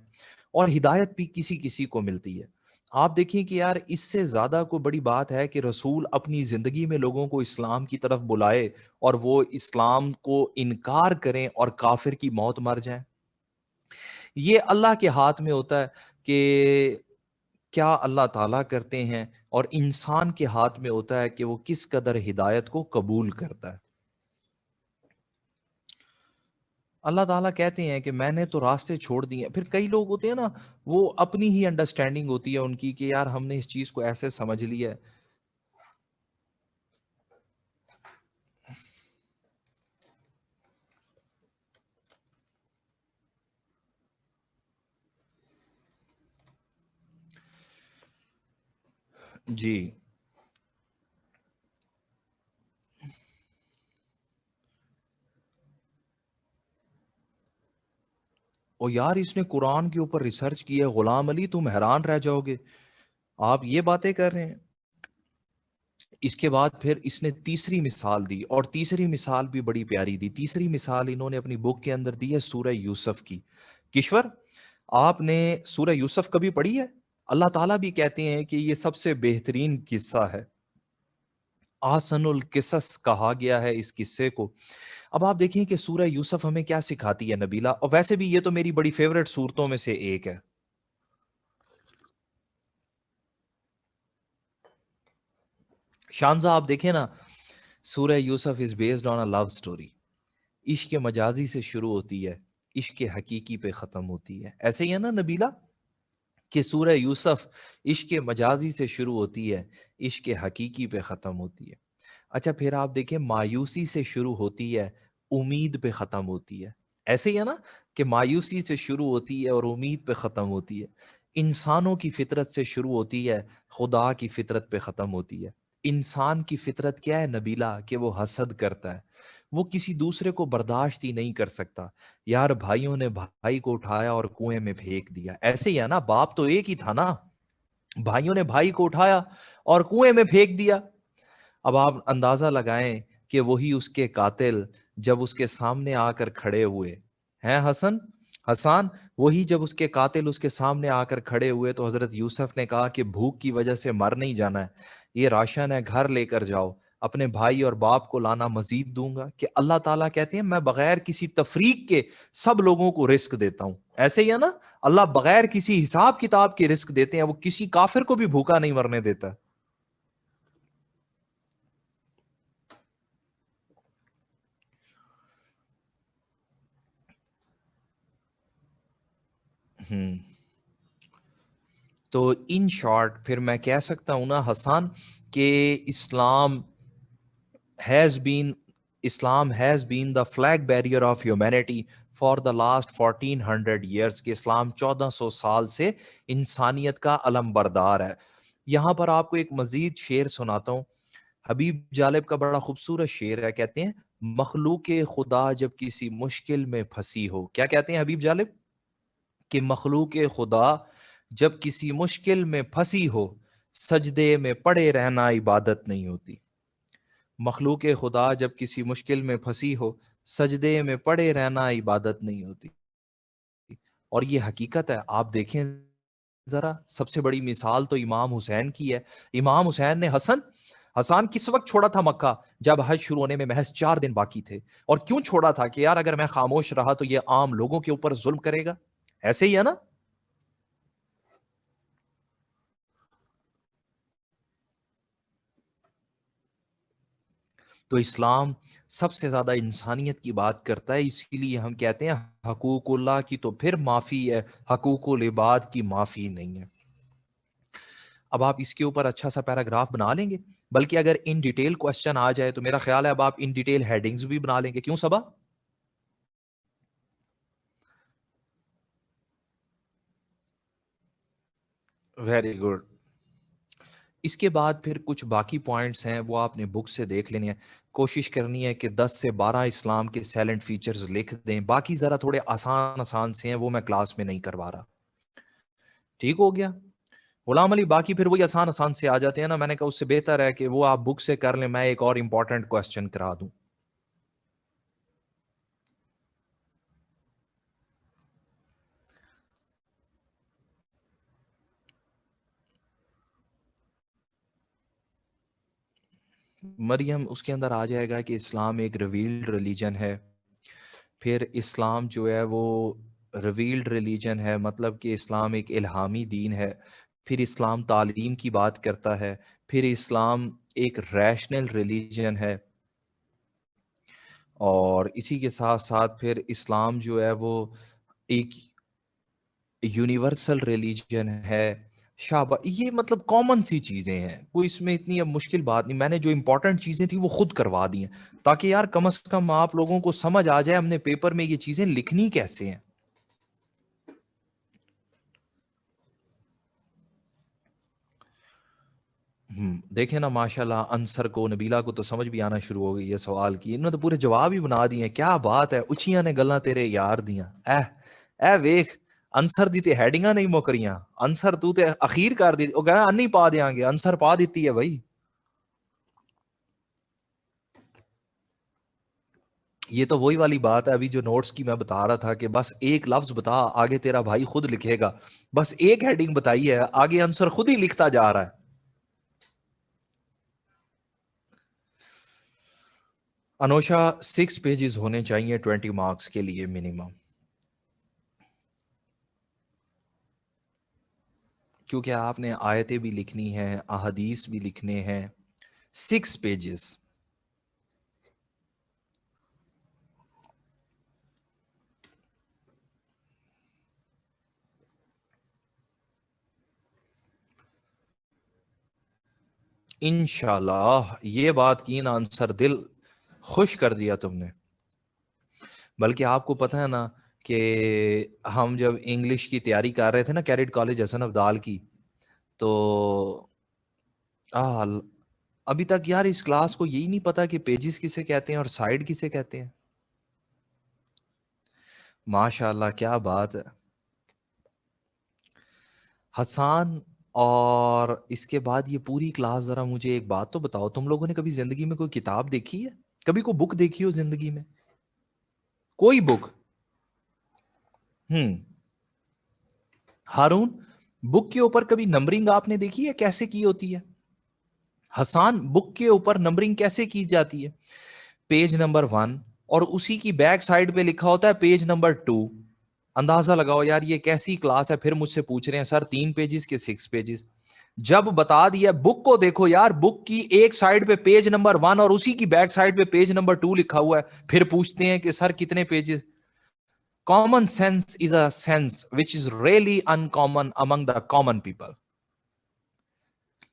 اور ہدایت بھی کسی کسی کو ملتی ہے. آپ دیکھیں کہ یار اس سے زیادہ کوئی بڑی بات ہے کہ رسول اپنی زندگی میں لوگوں کو اسلام کی طرف بلائے اور وہ اسلام کو انکار کریں اور کافر کی موت مر جائیں. یہ اللہ کے ہاتھ میں ہوتا ہے کہ کیا اللہ تعالیٰ کرتے ہیں, اور انسان کے ہاتھ میں ہوتا ہے کہ وہ کس قدر ہدایت کو قبول کرتا ہے. اللہ تعالیٰ کہتے ہیں کہ میں نے تو راستے چھوڑ دیے. پھر کئی لوگ ہوتے ہیں نا, وہ اپنی ہی انڈرسٹینڈنگ ہوتی ہے ان کی کہ یار ہم نے اس چیز کو ایسے سمجھ لیا ہے. جی اور یار اس نے قرآن کے اوپر ریسرچ کیا ہے. غلام علی تم حیران رہ جاؤ گے, آپ یہ باتیں کر رہے ہیں. اس کے بعد پھر اس نے تیسری مثال دی, اور تیسری مثال بھی بڑی پیاری دی. تیسری مثال انہوں نے اپنی بک کے اندر دی ہے سورہ یوسف کی. کشور آپ نے سورہ یوسف کبھی پڑھی ہے؟ اللہ تعالیٰ بھی کہتے ہیں کہ یہ سب سے بہترین قصہ ہے, آسن القصص کہا گیا ہے اس قصے کو. اب آپ دیکھیں کہ سورہ یوسف ہمیں کیا سکھاتی ہے نبیلہ, اور ویسے بھی یہ تو میری بڑی فیوریٹ صورتوں میں سے ایک ہے. شانزہ آپ دیکھیں نا, سورہ یوسف is based on a love story. عشق مجازی سے شروع ہوتی ہے, عشق حقیقی پہ ختم ہوتی ہے. ایسے ہی ہے نا نبیلہ کہ سورہ یوسف عشق مجازی سے شروع ہوتی ہے, عشق حقیقی پہ ختم ہوتی ہے. اچھا پھر آپ دیکھیں مایوسی سے شروع ہوتی ہے, امید پہ ختم ہوتی ہے. ایسے ہی ہے نا کہ مایوسی سے شروع ہوتی ہے اور امید پہ ختم ہوتی ہے. انسانوں کی فطرت سے شروع ہوتی ہے, خدا کی فطرت پہ ختم ہوتی ہے. انسان کی فطرت کیا ہے نبیلہ, کہ وہ حسد کرتا ہے, وہ کسی دوسرے کو برداشت ہی نہیں کر سکتا. یار بھائیوں نے بھائی کو اٹھایا اور کنویں میں پھینک دیا. ایسے ہی ہے نا, باپ تو ایک ہی تھا نا, بھائیوں نے بھائی کو اٹھایا اور کنویں میں پھینک دیا. اب آپ اندازہ لگائیں کہ وہی اس کے قاتل جب اس کے سامنے آ کر کھڑے ہوئے ہیں, حسان وہی جب اس کے قاتل اس کے سامنے آ کر کھڑے ہوئے تو حضرت یوسف نے کہا کہ بھوک کی وجہ سے مر نہیں جانا ہے, یہ راشن ہے, گھر لے کر جاؤ, اپنے بھائی اور باپ کو لانا, مزید دوں گا. کہ اللہ تعالیٰ کہتے ہیں میں بغیر کسی تفریق کے سب لوگوں کو رزق دیتا ہوں. ایسے ہی ہے نا, اللہ بغیر کسی حساب کتاب کے رزق دیتے ہیں, وہ کسی کافر کو بھی بھوکا نہیں مرنے دیتا. ہوں تو ان شارٹ پھر میں کہہ سکتا ہوں نا حسان کہ has been Islam has been the flag barrier of humanity for the last 1400 years. کہ اسلام 1400 سال سے انسانیت کا علم بردار ہے. یہاں پر آپ کو ایک مزید شعر سناتا ہوں. حبیب جالب کا بڑا خوبصورت شعر ہے, کہتے ہیں مخلوق خدا جب کسی مشکل میں پھنسی ہو. کیا کہتے ہیں حبیب جالب؟ کہ مخلوق خدا جب کسی مشکل میں پھنسی ہو, سجدے میں پڑے رہنا عبادت نہیں ہوتی. مخلوق خدا جب کسی مشکل میں پھنسی ہو, سجدے میں پڑے رہنا عبادت نہیں ہوتی. اور یہ حقیقت ہے. آپ دیکھیں ذرا, سب سے بڑی مثال تو امام حسین کی ہے. امام حسین نے حسان کس وقت چھوڑا تھا مکہ؟ جب حج شروع ہونے میں محض 4 دن باقی تھے. اور کیوں چھوڑا تھا؟ کہ یار اگر میں خاموش رہا تو یہ عام لوگوں کے اوپر ظلم کرے گا. ایسے ہی ہے نا؟ تو اسلام سب سے زیادہ انسانیت کی بات کرتا ہے. اسی لیے ہم کہتے ہیں حقوق اللہ کی تو پھر معافی ہے, حقوق العباد کی معافی نہیں ہے. اب آپ اس کے اوپر اچھا سا پیراگراف بنا لیں گے, بلکہ اگر ان ڈیٹیل کوشچن آ جائے تو میرا خیال ہے اب آپ ان ڈیٹیل ہیڈنگز بھی بنا لیں گے. کیوں صبا؟ Very good. اس کے بعد پھر کچھ باقی پوائنٹس ہیں وہ آپ نے بک سے دیکھ لینے ہیں. کوشش کرنی ہے کہ 10 سے 12 اسلام کے سائلنٹ فیچرز لکھ دیں. باقی ذرا تھوڑے آسان آسان سے ہیں, وہ میں کلاس میں نہیں کروا رہا. ٹھیک ہو گیا غلام علی؟ باقی پھر وہی آسان آسان سے آ جاتے ہیں نا. میں نے کہا اس سے بہتر ہے کہ وہ آپ بک سے کر لیں, میں ایک اور امپورٹنٹ کوسچن کرا دوں. مریم اس کے اندر آ جائے گا کہ اسلام ایک ریویلڈ ریلیجن ہے. پھر اسلام جو ہے وہ ریویلڈ ریلیجن ہے, مطلب کہ اسلام ایک الہامی دین ہے. پھر اسلام تعلیم کی بات کرتا ہے. پھر اسلام ایک ریشنل ریلیجن ہے. اور اسی کے ساتھ ساتھ پھر اسلام جو ہے وہ ایک یونیورسل ریلیجن ہے. شابہ, یہ مطلب کامن سی چیزیں ہیں, کوئی اس میں اتنی اب مشکل بات نہیں. میں نے جو امپورٹنٹ چیزیں تھیں وہ خود کروا دی ہیں, تاکہ یار کم از کم آپ لوگوں کو سمجھ آ جائے ہم نے پیپر میں یہ چیزیں لکھنی کیسے ہیں. دیکھیں نا ماشاءاللہ انصر کو, نبیلہ کو تو سمجھ بھی آنا شروع ہو گئی ہے سوال کی. انہوں نے تو پورے جواب ہی بنا دیے ہیں. کیا بات ہے, اچھیاں نے گلاں تیرے یار دیاں. اے ویخ, انصر دی تے ہیڈنگاں نہیں مکریاں. انصر تو تے اخیر کر دی, وہ کہا نہیں پا دیاں گے, انصر پا دیتی ہے بھائی. یہ تو وہی والی بات ہے ابھی جو نوٹس کی میں بتا رہا تھا کہ بس ایک لفظ بتا, آگے تیرا بھائی خود لکھے گا. بس ایک ہیڈنگ بتائی ہے, آگے انصر خود ہی لکھتا جا رہا ہے. انوشا 6 پیجز ہونے چاہیے 20 مارکس کے لیے منیمم, کیونکہ آپ نے آیتیں بھی لکھنی ہیں, احادیث بھی لکھنے ہیں. 6 پیجز. انشاءاللہ یہ بات کی نا انصر, دل خوش کر دیا تم نے. بلکہ آپ کو پتہ ہے نا کہ ہم جب انگلش کی تیاری کر رہے تھے نا کیریٹ کالج حسن ابدال کی, تو ابھی تک یار اس کلاس کو یہی نہیں پتا کہ پیجز کسے کہتے ہیں اور سائڈ کسے کہتے ہیں. ماشاءاللہ کیا بات ہے حسان. اور اس کے بعد یہ پوری کلاس, ذرا مجھے ایک بات تو بتاؤ, تم لوگوں نے کبھی زندگی میں کوئی کتاب دیکھی ہے؟ کبھی کوئی بک دیکھی ہو زندگی میں؟ کوئی بک؟ ہارون, بک کے اوپر کبھی نمبرنگ آپ نے دیکھی ہے کیسے کی ہوتی ہے؟ حسان, بک کے اوپر نمبرنگ کیسے کی جاتی ہے؟ پیج نمبر 1 اور اسی کی بیک سائڈ پہ لکھا ہوتا ہے پیج نمبر 2. اندازہ لگاؤ یار یہ کیسی کلاس ہے. پھر مجھ سے پوچھ رہے ہیں سر 3 پیجز کے 6 پیجز. جب بتا دیا بک کو دیکھو یار, بک کی ایک سائڈ پہ پیج نمبر 1 اور اسی کی بیک سائڈ پہ پیج نمبر 2 لکھا ہوا ہے. پھر پوچھتے ہیں کہ سر کتنے pages. Common sense is a sense which is really uncommon among the common people.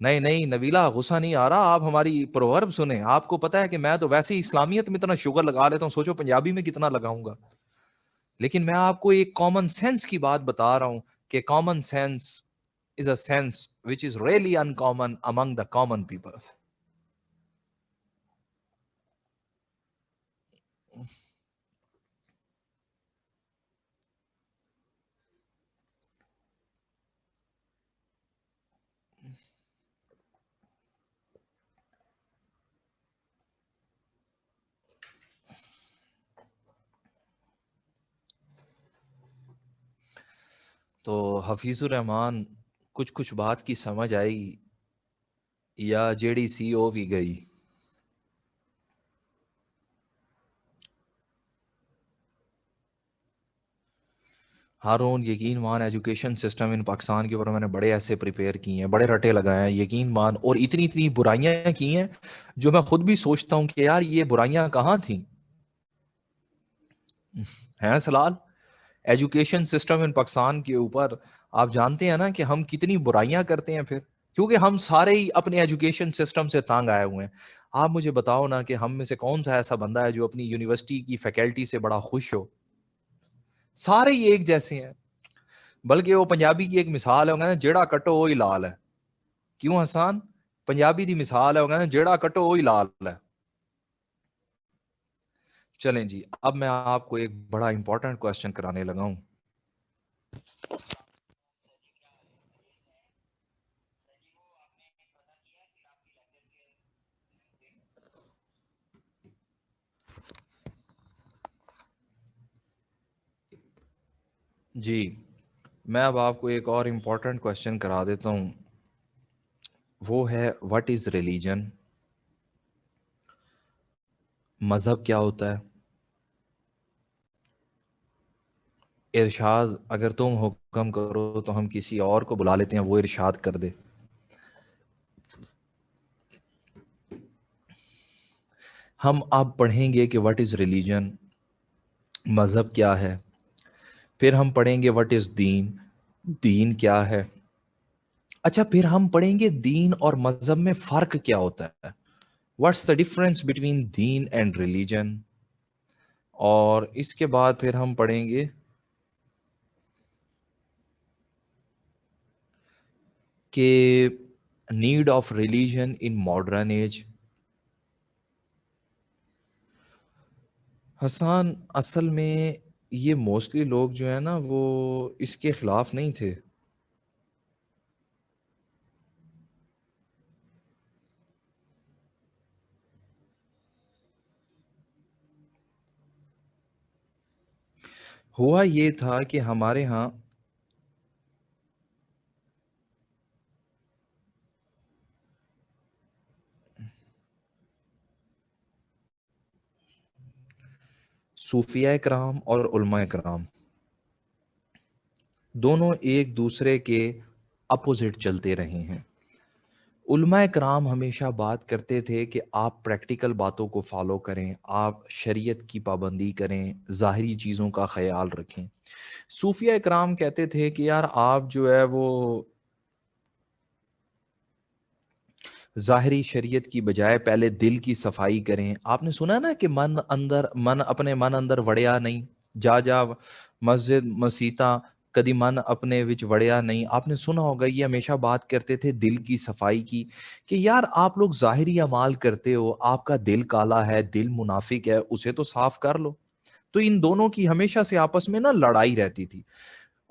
نہیں نہیں نبیلہ, غصہ نہیں آ رہا, آپ ہماری پروورب سنیں. آپ کو پتا ہے کہ میں تو ویسے ہی اسلامیت میں اتنا شوگر لگا لیتا ہوں, سوچو پنجابی میں کتنا لگاؤں گا. لیکن میں آپ کو ایک کامن سینس کی بات بتا رہا ہوں کہ common sense is a sense which is really uncommon among the common people. تو حفیظ الرحمان کچھ کچھ بات کی سمجھ آئی یا جیڑی سی او بھی گئی؟ ہارون یقین مان ایجوکیشن سسٹم ان پاکستان کے اوپر میں نے بڑے ایسے پریپیئر کیے ہیں، بڑے رٹے لگائے ہیں، یقین مان، اور اتنی اتنی برائیاں کی ہیں جو میں خود بھی سوچتا ہوں کہ یار یہ برائیاں کہاں تھیں. ہیں سلال ایجوکیشن سسٹم ان پاکستان کے اوپر آپ جانتے ہیں نا کہ ہم کتنی برائیاں کرتے ہیں پھر، کیونکہ ہم سارے ہی اپنے ایجوکیشن سسٹم سے تانگ آئے ہوئے ہیں. آپ مجھے بتاؤ نا کہ ہم میں سے کون سا ایسا بندہ ہے جو اپنی یونیورسٹی کی فیکلٹی سے بڑا خوش ہو؟ سارے ہی ایک جیسے ہیں. بلکہ وہ پنجابی کی ایک مثال ہے، وہ کہتے ہیں جیڑا کٹو وہی لال ہے. کیوں حسان؟ پنجابی دی مثال ہے، وہ کہتے ہیں جیڑا کٹو وہی لال ہے. چلیں جی، اب میں آپ کو ایک بڑا امپورٹنٹ کوسچن کرانے لگا ہوں. جی میں اب آپ کو ایک اور امپورٹنٹ کوسچن کرا دیتا ہوں. وہ ہے واٹ از ریلیجن؟ مذہب کیا ہوتا ہے؟ ارشاد اگر تم حکم کرو تو ہم کسی اور کو بلا لیتے ہیں، وہ ارشاد کر دے. ہم اب پڑھیں گے کہ واٹ از ریلیجن، مذہب کیا ہے. پھر ہم پڑھیں گے واٹ از دین، دین کیا ہے. اچھا پھر ہم پڑھیں گے دین اور مذہب میں فرق کیا ہوتا ہے، واٹس دا ڈفرنس بٹوین دین اینڈ ریلیجن. اور اس کے بعد پھر ہم پڑھیں گے کہ need of religion in modern age. Hassan اصل میں یہ موسٹلی لوگ جو ہیں نا وہ اس کے خلاف نہیں تھے. ہوا یہ تھا کہ ہمارے ہاں صوفیہ کرام اور علماء کرام دونوں ایک دوسرے کے اپوزٹ چلتے رہے ہیں. علماء کرام ہمیشہ بات کرتے تھے کہ آپ پریکٹیکل باتوں کو فالو کریں، آپ شریعت کی پابندی کریں، ظاہری چیزوں کا خیال رکھیں. صوفیہ کرام کہتے تھے کہ یار آپ جو ہے وہ ظاہری شریعت کی بجائے پہلے دل کی صفائی کریں. آپ نے سنا نا کہ من اپنے من اندر وڑیا نہیں، جا جا مسجد مسیتاں کدی من اپنے وچ وڑیا نہیں. آپ نے سنا ہوگا یہ ہمیشہ بات کرتے تھے دل کی صفائی کی، کہ یار آپ لوگ ظاہری اعمال کرتے ہو، آپ کا دل کالا ہے، دل منافق ہے، اسے تو صاف کر لو. تو ان دونوں کی ہمیشہ سے آپس میں نا لڑائی رہتی تھی.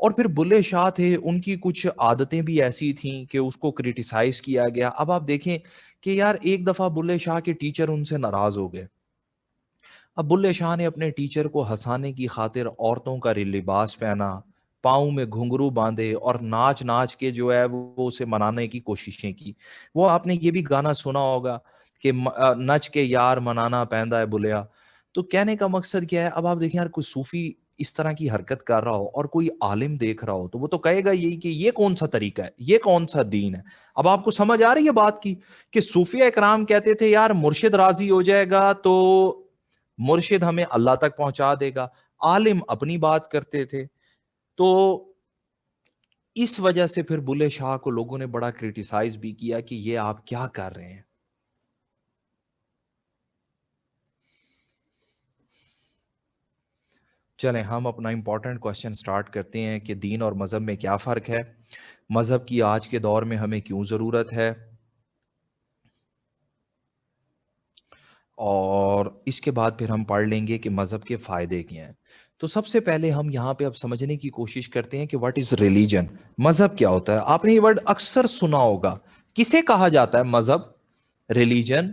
اور پھر بلے شاہ تھے، ان کی کچھ عادتیں بھی ایسی تھیں کہ اس کو کریٹیسائز کیا گیا. اب آپ دیکھیں کہ یار ایک دفعہ بلے شاہ کے ٹیچر ان سے ناراض ہو گئے. اب بلے شاہ نے اپنے ٹیچر کو ہنسانے کی خاطر عورتوں کا لباس پہنا، پاؤں میں گھنگرو باندھے اور ناچ ناچ کے جو ہے وہ اسے منانے کی کوششیں کی. وہ آپ نے یہ بھی گانا سنا ہوگا کہ نچ کے یار منانا پیندا ہے بلیا. تو کہنے کا مقصد کیا ہے؟ اب آپ دیکھیں یار کوئی صوفی اس طرح کی حرکت کر رہا ہو اور کوئی عالم دیکھ رہا ہو تو وہ تو کہے گا یہی کہ یہ کون سا طریقہ ہے، یہ کون سا دین ہے. اب آپ کو سمجھ آ رہی ہے بات کی کہ صوفیہ اکرام کہتے تھے یار مرشد راضی ہو جائے گا تو مرشد ہمیں اللہ تک پہنچا دے گا. عالم اپنی بات کرتے تھے. تو اس وجہ سے پھر بلے شاہ کو لوگوں نے بڑا کریٹیسائز بھی کیا کہ یہ آپ کیا کر رہے ہیں. چلیں ہم اپنا امپورٹنٹ کوسچن سٹارٹ کرتے ہیں کہ دین اور مذہب میں کیا فرق ہے، مذہب کی آج کے دور میں ہمیں کیوں ضرورت ہے، اور اس کے بعد پھر ہم پڑھ لیں گے کہ مذہب کے فائدے کیا ہیں. تو سب سے پہلے ہم یہاں پہ اب سمجھنے کی کوشش کرتے ہیں کہ واٹ از ریلیجن، مذہب کیا ہوتا ہے. آپ نے یہ ورڈ اکثر سنا ہوگا، کسے کہا جاتا ہے مذہب، ریلیجن؟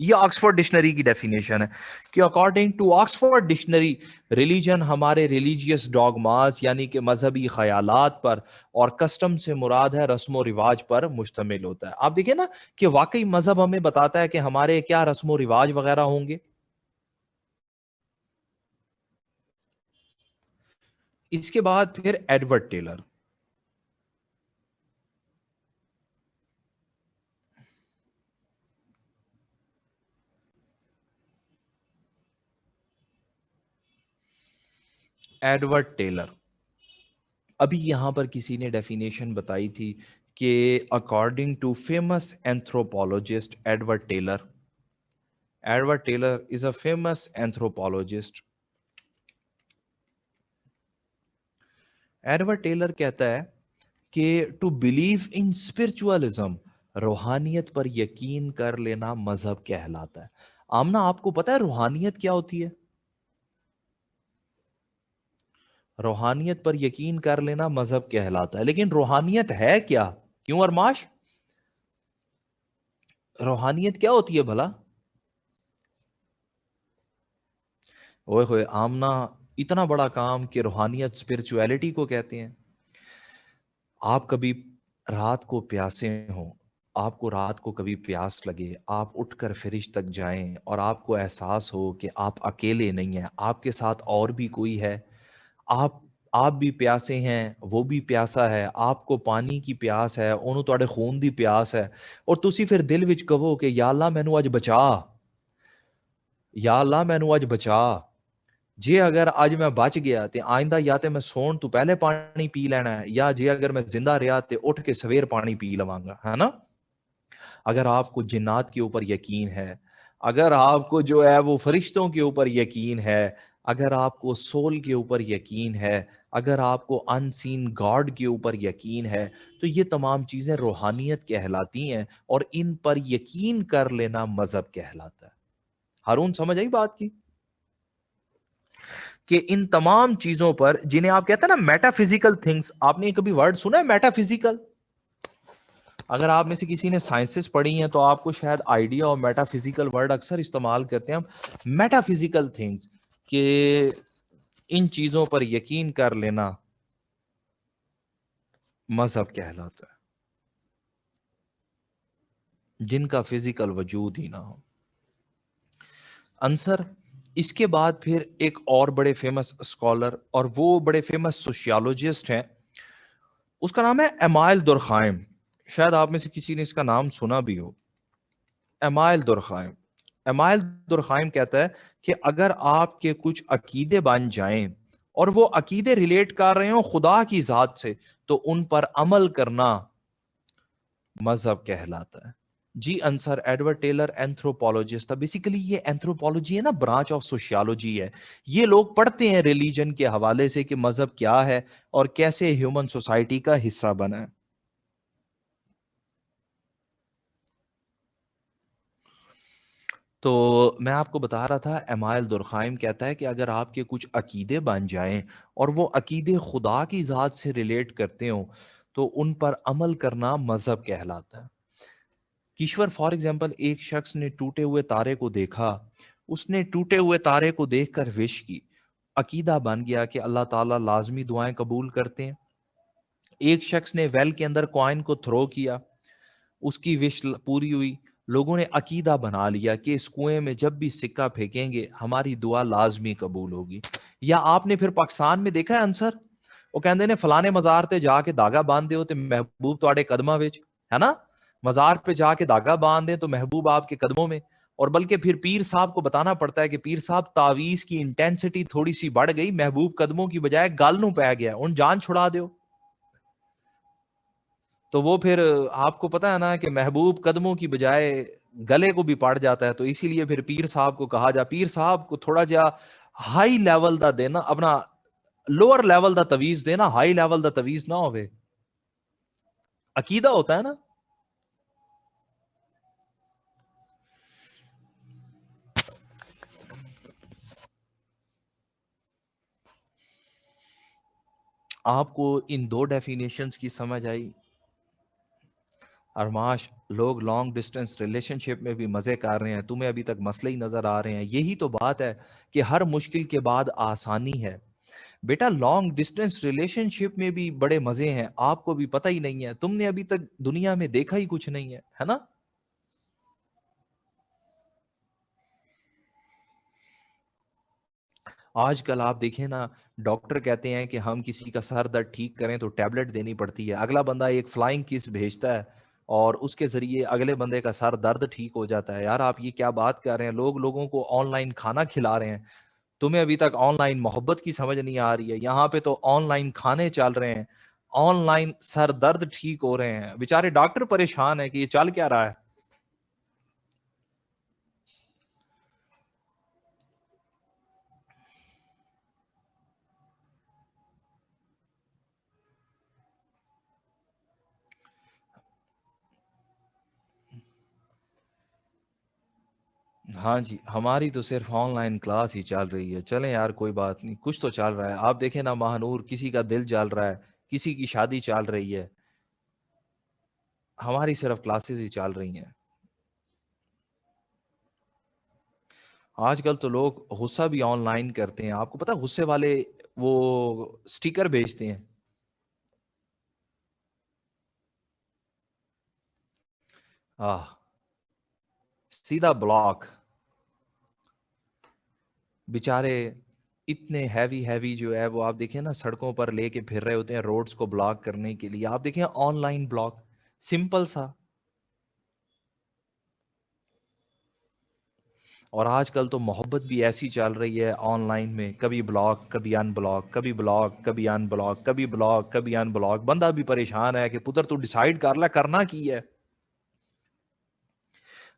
یہ آکسفورڈ ڈکشنری کی ڈیفینیشن ہے کہ according to Oxford dictionary religion ہمارے ریلیجیس ڈاگماز یعنی کہ مذہبی خیالات پر اور کسٹم سے مراد ہے رسم و رواج پر مشتمل ہوتا ہے. آپ دیکھیں نا کہ واقعی مذہب ہمیں بتاتا ہے کہ ہمارے کیا رسم و رواج وغیرہ ہوں گے. اس کے بعد پھر ایڈورڈ ٹیلر. ایڈورڈ ٹیلر ابھی یہاں پر کسی نے ڈیفینیشن بتائی تھی کہ according to famous anthropologist Edward Tylor. Edward Tylor is a famous anthropologist. Edward Tylor کہتا ہے کہ ٹو بلیو ان اسپرچوالزم روحانیت پر یقین کر لینا مذہب کہلاتا ہے. آمنا آپ کو پتا ہے روحانیت کیا ہوتی ہے؟ روحانیت پر یقین کر لینا مذہب کہلاتا ہے. لیکن روحانیت ہے کیا؟ کیوں ارماش؟ روحانیت کیا ہوتی ہے بھلا؟ اوئے ہوئے آمنا اتنا بڑا کام کہ روحانیت اسپرچویلٹی کو کہتے ہیں. آپ کبھی رات کو پیاسے ہوں، آپ کو رات کو کبھی پیاس لگے، آپ اٹھ کر فرش تک جائیں اور آپ کو احساس ہو کہ آپ اکیلے نہیں ہیں، آپ کے ساتھ اور بھی کوئی ہے. آپ آپ بھی پیاسے ہیں، وہ بھی پیاسا ہے، آپ کو پانی کی پیاس ہے، انہوں تواڈے خون دی پیاس ہے، اور تسی پھر دل وچ کہو کہ یا اللہ مینوں اج بچا، یا اللہ مینوں اج بچا. جے اگر اج میں بچ گیا تے آئندہ یا تے میں سون تو پہلے پانی پی لینا ہے، یا جے اگر میں زندہ رہا تے اٹھ کے سویر پانی پی لواں گا، ہے نا. اگر آپ کو جنات کے اوپر یقین ہے، اگر آپ کو جو ہے وہ فرشتوں کے اوپر یقین ہے، اگر آپ کو سول کے اوپر یقین ہے، اگر آپ کو ان سین گاڈ کے اوپر یقین ہے، تو یہ تمام چیزیں روحانیت کہلاتی ہیں اور ان پر یقین کر لینا مذہب کہلاتا ہے. ہارون سمجھ آئی بات کی؟ کہ ان تمام چیزوں پر جنہیں آپ کہتے ہیں نا میٹا فزیکل تھنگس. آپ نے کبھی ورڈ سنا ہے میٹا فزیکل؟ اگر آپ میں سے کسی نے سائنسز پڑھی ہیں تو آپ کو شاید آئیڈیا اور میٹا فزیکل ورڈ اکثر استعمال کرتے ہیں ہم. میٹا فزیکل تھنگس کہ ان چیزوں پر یقین کر لینا مذہب کہلاتا ہے جن کا فزیکل وجود ہی نہ ہو. آنسر اس کے بعد پھر ایک اور بڑے فیمس اسکالر اور وہ بڑے فیمس سوشیالوجسٹ ہیں، اس کا نام ہے ایمائل دورخائم. شاید آپ میں سے کسی نے اس کا نام سنا بھی ہو. ایمائل دورخائم. ایمائل دورخائم کہتا ہے کہ اگر آپ کے کچھ عقیدے بن جائیں اور وہ عقیدے ریلیٹ کر رہے ہوں خدا کی ذات سے تو ان پر عمل کرنا مذہب کہلاتا ہے. جی آنسر ایڈورڈ ٹیلر اینتھروپولوجسٹ تھا. بیسیکلی یہ اینتھروپولوجی ہے نا، برانچ آف سوشیالوجی ہے. یہ لوگ پڑھتے ہیں ریلیجن کے حوالے سے کہ مذہب کیا ہے اور کیسے ہیومن سوسائٹی کا حصہ بنا ہے. تو میں آپ کو بتا رہا تھا ایمائل دورخائم کہتا ہے کہ اگر آپ کے کچھ عقیدے بن جائیں اور وہ عقیدے خدا کی ذات سے ریلیٹ کرتے ہوں تو ان پر عمل کرنا مذہب کہلاتا ہے. کیشور فار ایگزامپل ایک شخص نے ٹوٹے ہوئے تارے کو دیکھا، اس نے ٹوٹے ہوئے تارے کو دیکھ کر وش کی، عقیدہ بن گیا کہ اللہ تعالیٰ لازمی دعائیں قبول کرتے ہیں. ایک شخص نے ویل کے اندر کوائن کو تھرو کیا، اس کی وش پوری ہوئی. لوگوں نے عقیدہ بنا لیا کہ اس کنویں میں جب بھی سکہ پھینکیں گے ہماری دعا لازمی قبول ہوگی. یا آپ نے پھر پاکستان میں دیکھا ہے آنسر، وہ کہندے نے فلانے مزار تے جا کے داغا باندھ دیو تے محبوب تواڈے قدماں وچ، ہے نا. مزار پہ جا کے داغا باندھ دیں تو محبوب آپ کے قدموں میں. اور بلکہ پھر پیر صاحب کو بتانا پڑتا ہے کہ پیر صاحب تعویذ کی انٹینسٹی تھوڑی سی بڑھ گئی، محبوب قدموں کی بجائے گال نوں پہ گیا، ان جان چھڑا دیو. تو وہ پھر آپ کو پتا ہے نا کہ محبوب قدموں کی بجائے گلے کو بھی پڑ جاتا ہے. تو اسی لیے پھر پیر صاحب کو کہا جا، پیر صاحب کو تھوڑا جا ہائی لیول دا دینا، اپنا لوور لیول دا تویز دینا، ہائی لیول دا تویز نہ ہوئے. عقیدہ ہوتا ہے نا. آپ کو ان دو ڈیفینیشنز کی سمجھ آئی؟ ارماش لوگ لانگ ڈسٹینس ریلیشن شپ میں بھی مزے کر رہے ہیں، تمہیں ابھی تک مسئلے ہی نظر آ رہے ہیں. یہی تو بات ہے کہ ہر مشکل کے بعد آسانی ہے. بیٹا لانگ ڈسٹینس ریلیشن شپ میں بھی بڑے مزے ہیں، آپ کو بھی پتہ ہی نہیں ہے، تم نے ابھی تک دنیا میں دیکھا ہی کچھ نہیں ہے نا. آج کل آپ دیکھیں نا، ڈاکٹر کہتے ہیں کہ ہم کسی کا سر درد ٹھیک کریں تو ٹیبلٹ دینی پڑتی ہے، اگلا بندہ ایک فلائنگ کس بھیجتا ہے اور اس کے ذریعے اگلے بندے کا سر درد ٹھیک ہو جاتا ہے. یار آپ یہ کیا بات کر رہے ہیں؟ لوگ لوگوں کو آن لائن کھانا کھلا رہے ہیں، تمہیں ابھی تک آن لائن محبت کی سمجھ نہیں آ رہی ہے. یہاں پہ تو آن لائن کھانے چل رہے ہیں، آن لائن سر درد ٹھیک ہو رہے ہیں. بیچارے ڈاکٹر پریشان ہیں کہ یہ چل کیا رہا ہے. ہاں جی، ہماری تو صرف آن لائن کلاس ہی چل رہی ہے. چلیں یار کوئی بات نہیں، کچھ تو چل رہا ہے. آپ دیکھیں نا ماہنور، کسی کا دل جل رہا ہے، کسی کی شادی چل رہی ہے، ہماری صرف کلاسز ہی چل رہی ہیں. آج کل تو لوگ غصہ بھی آن لائن کرتے ہیں. آپ کو پتا غصے والے وہ سٹیکر بھیجتے ہیں. آہ، سیدھا بلاک. بیچارے اتنے ہیوی ہیوی جو ہے وہ آپ دیکھیں نا سڑکوں پر لے کے پھر رہے ہوتے ہیں روڈز کو بلاک کرنے کے لیے. آپ دیکھیں آن لائن بلاک، سمپل سا. اور آج کل تو محبت بھی ایسی چل رہی ہے آن لائن میں، کبھی بلاک کبھی ان بلاک، کبھی بلاک کبھی ان بلاک، کبھی بلاک کبھی ان بلاک. بندہ بھی پریشان ہے کہ پتر تو ڈیسائیڈ کر لے کرنا کی ہے.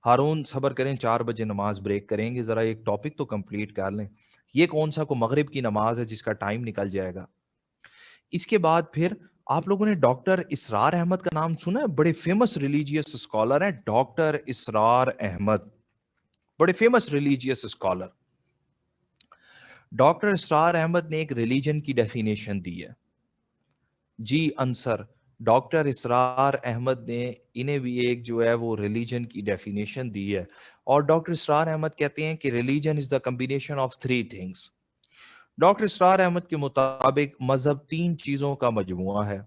ہارون صبر کریں، 4 بجے نماز بریک کریں گے، ذرا ایک ٹاپک تو کمپلیٹ کر لیں. یہ کون سا کو مغرب کی نماز ہے جس کا ٹائم نکل جائے گا. اس کے بعد پھر آپ لوگوں نے ڈاکٹر اسرار احمد کا نام سنا ہے؟ بڑے فیمس ریلیجیس اسکالر ہیں ڈاکٹر اسرار احمد، بڑے famous religious scholar. Doctor Israr Ahmad نے ایک ریلیجن کی ڈیفینیشن دی ہے. جی انصر، ڈاکٹر اسرار احمد نے انہیں بھی ایک جو ہے وہ ریلیجن کی ڈیفینیشن دی ہے. اور ڈاکٹر اسرار احمد کہتے ہیں کہ religion is the combination of 3 things. Doctor Israr Ahmad کے مطابق مذہب 3 چیزوں کا مجموعہ ہے.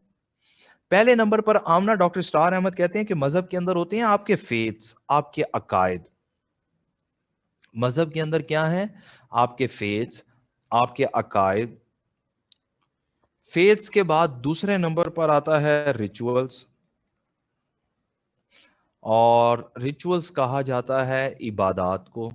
پہلے نمبر پر آمنا ڈاکٹر اسرار احمد کہتے ہیں کہ مذہب کے اندر ہوتے ہیں آپ کے فیتس، آپ کے عقائد. مذہب کے اندر کیا ہے؟ آپ کے فیتس، آپ کے عقائد. فیتس کے بعد دوسرے نمبر پر آتا ہے ریچولز، اور ریچولز کہا جاتا ہے عبادات کو.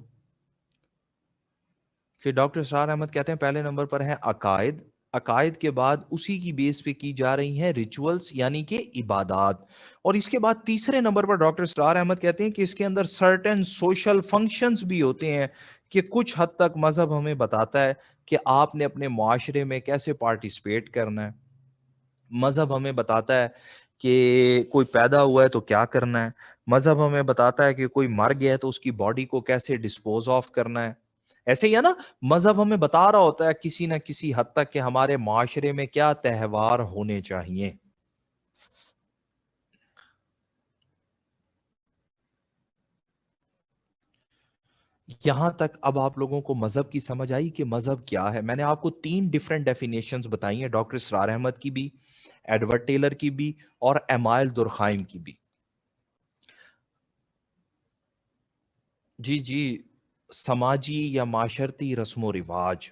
کہ ڈاکٹر اسرار احمد کہتے ہیں پہلے نمبر پر ہے عقائد، عقائد کے بعد اسی کی بیس پہ کی جا رہی ہیں ریچولز یعنی کہ عبادات. اور اس کے بعد تیسرے نمبر پر ڈاکٹر اسرار احمد کہتے ہیں کہ اس کے اندر سرٹن سوشل فنکشنز بھی ہوتے ہیں، کہ کچھ حد تک مذہب ہمیں بتاتا ہے کہ آپ نے اپنے معاشرے میں کیسے پارٹیسپیٹ کرنا ہے. مذہب ہمیں بتاتا ہے کہ کوئی پیدا ہوا ہے تو کیا کرنا ہے. مذہب ہمیں بتاتا ہے کہ کوئی مر گیا ہے تو اس کی باڈی کو کیسے ڈسپوز آف کرنا ہے. ایسے ہی ہے نا، مذہب ہمیں بتا رہا ہوتا ہے کسی نہ کسی حد تک کہ ہمارے معاشرے میں کیا تہوار ہونے چاہیے. یہاں تک اب آپ لوگوں کو مذہب کی سمجھ آئی کہ مذہب کیا ہے. میں نے آپ کو 3 ڈیفینیشنز بتائی ہیں، ڈاکٹر اسرار احمد کی بھی، ایڈورڈ ٹیلر کی بھی، اور ایمائل دورخائم کی بھی. جی جی، سماجی یا معاشرتی رسم و رواج.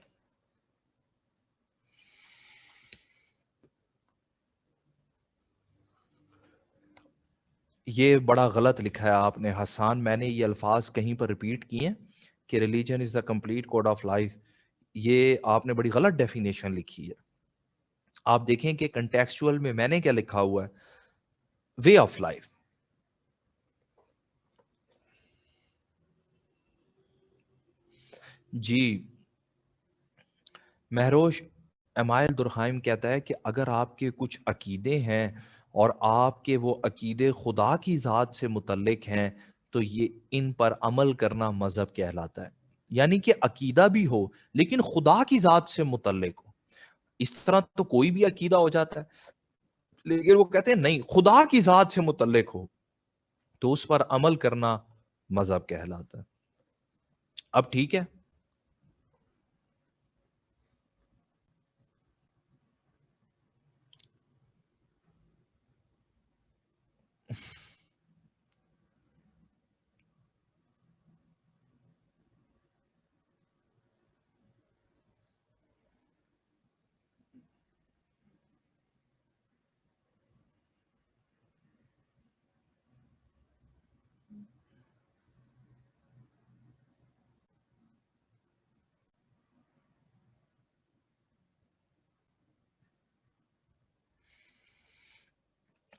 یہ بڑا غلط لکھا ہے آپ نے حسان، میں نے یہ الفاظ کہیں پر ریپیٹ کیے ہیں کہ religion is the complete code of life. یہ آپ نے بڑی غلط ڈیفینیشن لکھی ہے. آپ دیکھیں کہ کنٹیکسچوئل میں نے کیا لکھا ہوا ہے، way of life. G Mehrosh, Emil درخائم کہتا ہے کہ اگر آپ کے کچھ عقیدے ہیں اور آپ کے وہ عقیدے خدا کی ذات سے متعلق ہیں تو یہ ان پر عمل کرنا مذہب کہلاتا ہے. یعنی کہ عقیدہ بھی ہو لیکن خدا کی ذات سے متعلق ہو. اس طرح تو کوئی بھی عقیدہ ہو جاتا ہے، لیکن وہ کہتے ہیں نہیں، خدا کی ذات سے متعلق ہو. تو اس پر عمل کرنا مذہب کہلاتا ہے. اب ٹھیک ہے.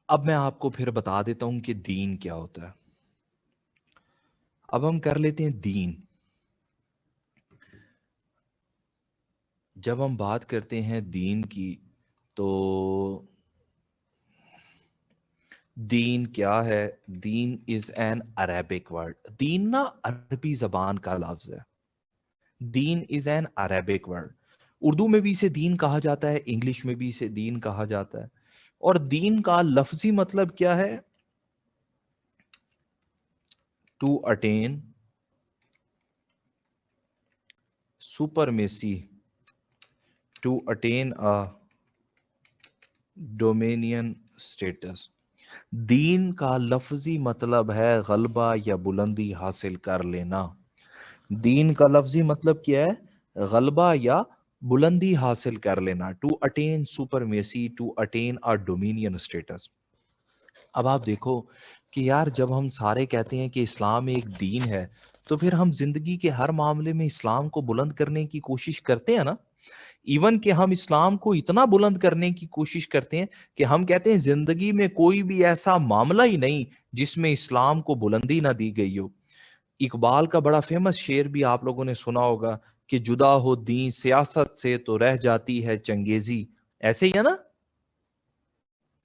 اب میں آپ کو پھر بتا دیتا ہوں کہ دین کیا ہوتا ہے. اب ہم کر لیتے ہیں دین. جب ہم بات کرتے ہیں دین کی تو دین کیا ہے؟ دین از این عربک ورڈ. دین نا عربی زبان کا لفظ ہے. دین is an Arabic word. Urdu میں بھی اسے دین کہا جاتا ہے, انگلش میں بھی اسے دین کہا جاتا ہے. اور دین کا لفظی مطلب کیا ہے؟ To attain supremacy, to attain a dominion status. دین کا لفظی مطلب ہے غلبہ یا بلندی حاصل کر لینا. دین کا لفظی مطلب کیا ہے؟ غلبہ یا بلندی حاصل کر لینا. To attain supremacy, to attain a dominion status. اب آپ دیکھو کہ یار جب ہم سارے کہتے ہیں کہ اسلام ایک دین ہے تو پھر ہم زندگی کے ہر معاملے میں اسلام کو بلند کرنے کی کوشش کرتے ہیں نا. ایون کہ ہم اسلام کو اتنا بلند کرنے کی کوشش کرتے ہیں کہ ہم کہتے ہیں زندگی میں کوئی بھی ایسا معاملہ ہی نہیں جس میں اسلام کو بلندی نہ دی گئی ہو. اقبال کا بڑا فیمس شعر بھی آپ لوگوں نے سنا ہوگا کہ جدا ہو دین سیاست سے تو رہ جاتی ہے چنگیزی. ایسے ہی ہے نا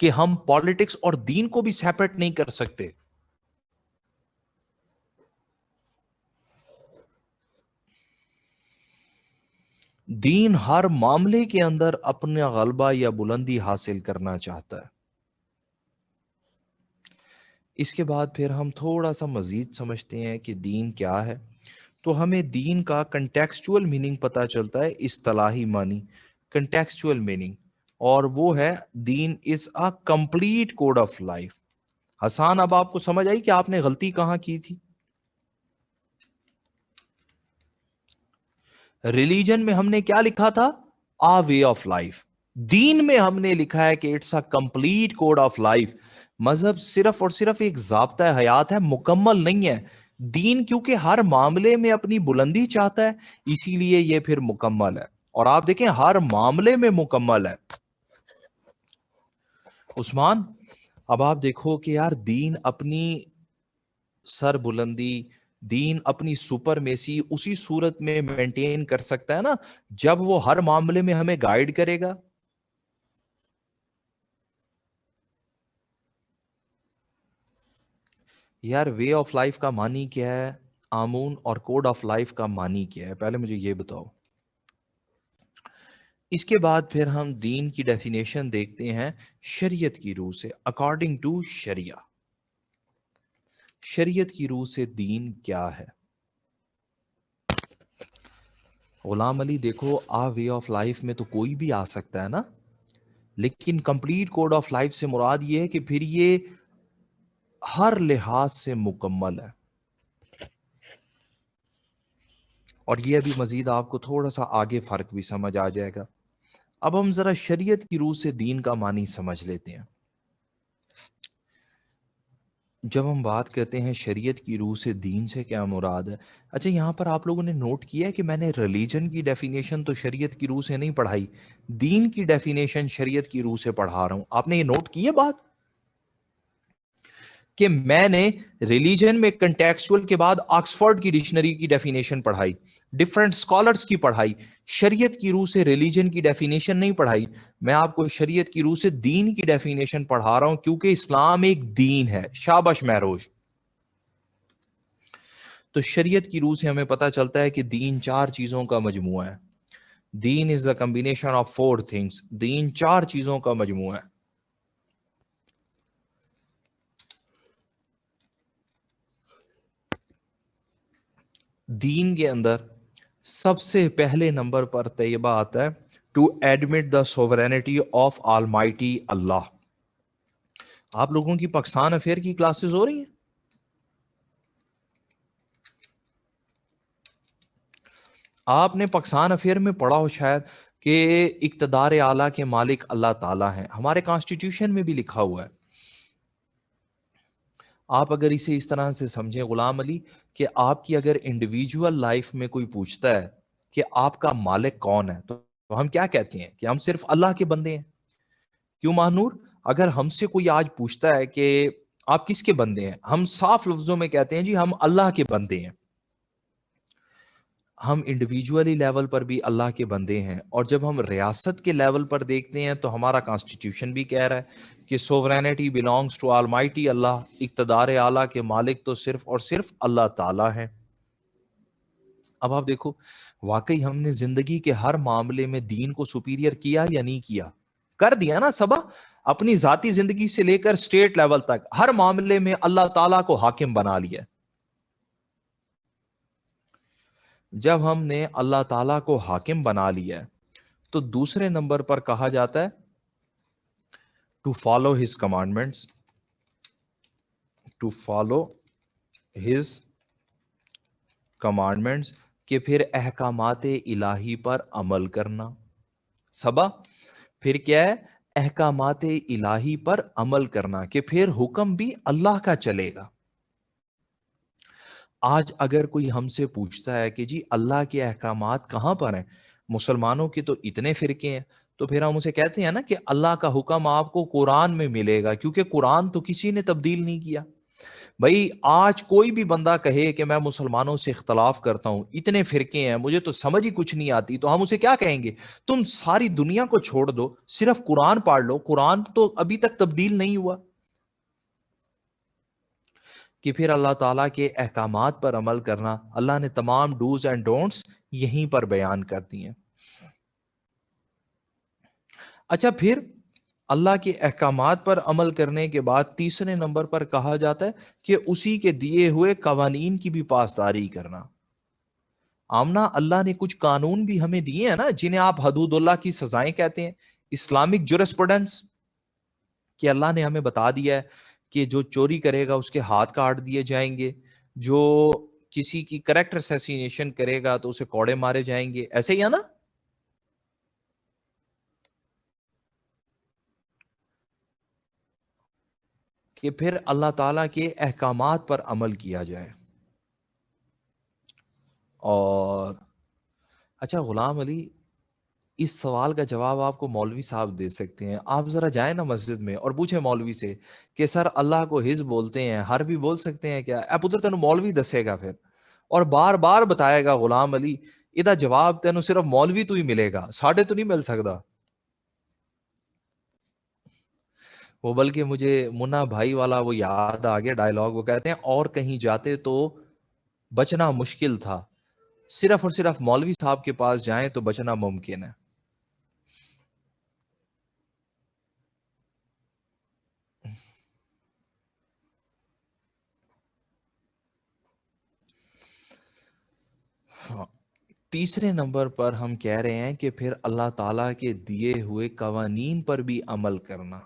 کہ ہم پالیٹکس اور دین کو بھی سیپریٹ نہیں کر سکتے. دین ہر معاملے کے اندر اپنا غلبہ یا بلندی حاصل کرنا چاہتا ہے. اس کے بعد پھر ہم تھوڑا سا مزید سمجھتے ہیں کہ دین کیا ہے. تو ہمیں دین کا کنٹیکسچول میننگ پتا چلتا ہے, اصطلاحی معنی, کنٹیکسچول میننگ, اور وہ ہے دین is a complete code of life. Hassan اب آپ کو سمجھ آئی کہ آپ نے غلطی کہاں کی تھی؟ ریلیجن میں ہم نے کیا لکھا تھا؟ آ وے آف لائف. دین میں ہم نے لکھا ہے کہ it's a complete code of life. مذہب صرف اور صرف ایک ضابطہ حیات ہے, مکمل نہیں ہے. دین کیونکہ ہر معاملے میں اپنی بلندی چاہتا ہے اسی لیے یہ پھر مکمل ہے. اور آپ دیکھیں ہر معاملے میں مکمل ہے. عثمان اب آپ دیکھو کہ یار دین اپنی سر بلندی, دین اپنی سپرمیسی اسی صورت میں مینٹین کر سکتا ہے نا جب وہ ہر معاملے میں ہمیں گائیڈ کرے گا. یار وے آف لائف کا معنی کیا ہے آمون, اور کوڈ آف لائف کا معنی کیا ہے؟ پہلے مجھے یہ بتاؤ. اس کے بعد پھر ہم دین کی ڈیفینیشن دیکھتے ہیں شریعت کی روح سے, اکارڈنگ ٹو شریعہ. شریعت کی روح سے دین کیا ہے؟ غلام علی دیکھو آ وے آف لائف میں تو کوئی بھی آ سکتا ہے نا, لیکن کمپلیٹ کوڈ آف لائف سے مراد یہ ہے کہ پھر یہ ہر لحاظ سے مکمل ہے. اور یہ ابھی مزید آپ کو تھوڑا سا آگے فرق بھی سمجھ آ جائے گا. اب ہم ذرا شریعت کی روح سے دین کا معنی سمجھ لیتے ہیں. جب ہم بات کرتے ہیں شریعت کی روح سے دین سے کیا مراد ہے, اچھا یہاں پر آپ لوگوں نے نوٹ کیا ہے کہ میں نے ریلیجن کی ڈیفینیشن تو شریعت کی روح سے نہیں پڑھائی, دین کی ڈیفینیشن شریعت کی روح سے پڑھا رہا ہوں. آپ نے یہ نوٹ کی ہے بات کہ میں نے ریلیجن میں کنٹیکسچول کے بعد آکسفورڈ کی ڈکشنری کی ڈیفینیشن پڑھائی, ڈفرنٹ اسکالرس کی پڑھائی, شریعت کی روح سے ریلیجن کی ڈیفینیشن نہیں پڑھائی. میں آپ کو شریعت کی روح سے دین کی ڈیفینیشن پڑھا رہا ہوں کیونکہ اسلام ایک دین ہے. شاباش مہروش. تو شریعت کی روح سے ہمیں پتا چلتا ہے کہ دین چار چیزوں کا مجموعہ ہے. دین is the combination of four things. دین چار چیزوں کا مجموعہ ہے. دین کے اندر سب سے پہلے نمبر پر طیبہ آتا ہے to admit the sovereignty of almighty Allah. آپ لوگوں کی پاکستان افیئر کی کلاسز ہو رہی ہیں؟ آپ نے پاکستان افیئر میں پڑھا ہو شاید کہ اقتدار اعلیٰ کے مالک اللہ تعالیٰ ہیں. ہمارے کانسٹیٹیوشن میں بھی لکھا ہوا ہے. آپ اگر اسے اس طرح سے سمجھیں غلام علی کہ آپ کی اگر انڈیویجول لائف میں کوئی پوچھتا ہے کہ آپ کا مالک کون ہے تو ہم کیا کہتے ہیں کہ ہم صرف اللہ کے بندے ہیں. کیوں مانور؟ اگر ہم سے کوئی آج پوچھتا ہے کہ آپ کس کے بندے ہیں، ہم صاف لفظوں میں کہتے ہیں جی ہم اللہ کے بندے ہیں. ہم انڈیویجولی لیول پر بھی اللہ کے بندے ہیں، اور جب ہم ریاست کے لیول پر دیکھتے ہیں تو ہمارا کانسٹیٹیوشن بھی کہہ رہا ہے کہ سوورینٹی بلانگس ٹو آلمائٹی اللہ. اقتدار اعلیٰ کے مالک تو صرف اور صرف اللہ تعالیٰ ہیں. اب آپ دیکھو واقعی ہم نے زندگی کے ہر معاملے میں دین کو سپیریئر کیا یا نہیں کیا؟ کر دیا نا سبا. اپنی ذاتی زندگی سے لے کر اسٹیٹ لیول تک ہر معاملے میں اللہ تعالیٰ کو حاکم بنا لیا. جب ہم نے اللہ تعالیٰ کو حاکم بنا لیا تو دوسرے نمبر پر کہا جاتا ہے to follow his commandments, to follow his commandments, کہ پھر احکامات الہی پر عمل کرنا. سبا پھر کیا ہے؟ احکامات الہی پر عمل کرنا، کہ پھر حکم بھی اللہ کا چلے گا. آج اگر کوئی ہم سے پوچھتا ہے کہ جی اللہ کے احکامات کہاں پر ہیں، مسلمانوں کے تو اتنے فرقے ہیں، تو پھر ہم اسے کہتے ہیں نا کہ اللہ کا حکم آپ کو قرآن میں ملے گا، کیونکہ قرآن تو کسی نے تبدیل نہیں کیا. بھائی آج کوئی بھی بندہ کہے کہ میں مسلمانوں سے اختلاف کرتا ہوں، اتنے فرقے ہیں، مجھے تو سمجھ ہی کچھ نہیں آتی، تو ہم اسے کیا کہیں گے؟ تم ساری دنیا کو چھوڑ دو، صرف قرآن پڑھ لو. قرآن تو ابھی تک تبدیل نہیں ہوا. کہ پھر اللہ تعالیٰ کے احکامات پر عمل کرنا، اللہ نے تمام ڈوز اینڈ ڈونٹس یہیں پر بیان کر دی ہیں. اچھا پھر اللہ کے احکامات پر عمل کرنے کے بعد تیسرے نمبر پر کہا جاتا ہے کہ اسی کے دیے ہوئے قوانین کی بھی پاسداری کرنا. آمنا اللہ نے کچھ قانون بھی ہمیں دیے ہیں نا، جنہیں آپ حدود اللہ کی سزائیں کہتے ہیں. اسلامک جورسپروڈنس کہ اللہ نے ہمیں بتا دیا ہے کہ جو چوری کرے گا اس کے ہاتھ کاٹ دیے جائیں گے، جو کسی کی کریکٹر اسیسینیشن کرے گا تو اسے کوڑے مارے جائیں گے. ایسے ہی ہے نا؟ کہ پھر اللہ تعالیٰ کے احکامات پر عمل کیا جائے. اور اچھا غلام علی، اس سوال کا جواب آپ کو مولوی صاحب دے سکتے ہیں. آپ ذرا جائیں نا مسجد میں اور پوچھیں مولوی سے کہ سر اللہ کو ہز بولتے ہیں، ہر بھی بول سکتے ہیں کیا؟ آپ ادھر تینوں مولوی دسے گا پھر، اور بار بار بتائے گا غلام علی ادھر جواب تینوں صرف مولوی تو ہی ملے گا، ساڑھے تو نہیں مل سکتا. وہ بلکہ مجھے منا بھائی والا وہ یاد آ گیا ڈائلاگ، وہ کہتے ہیں اور کہیں جاتے تو بچنا مشکل تھا، صرف اور صرف مولوی صاحب کے پاس جائیں تو بچنا ممکن ہے. ہاں. تیسرے نمبر پر ہم کہہ رہے ہیں کہ پھر اللہ تعالیٰ کے دیے ہوئے قوانین پر بھی عمل کرنا.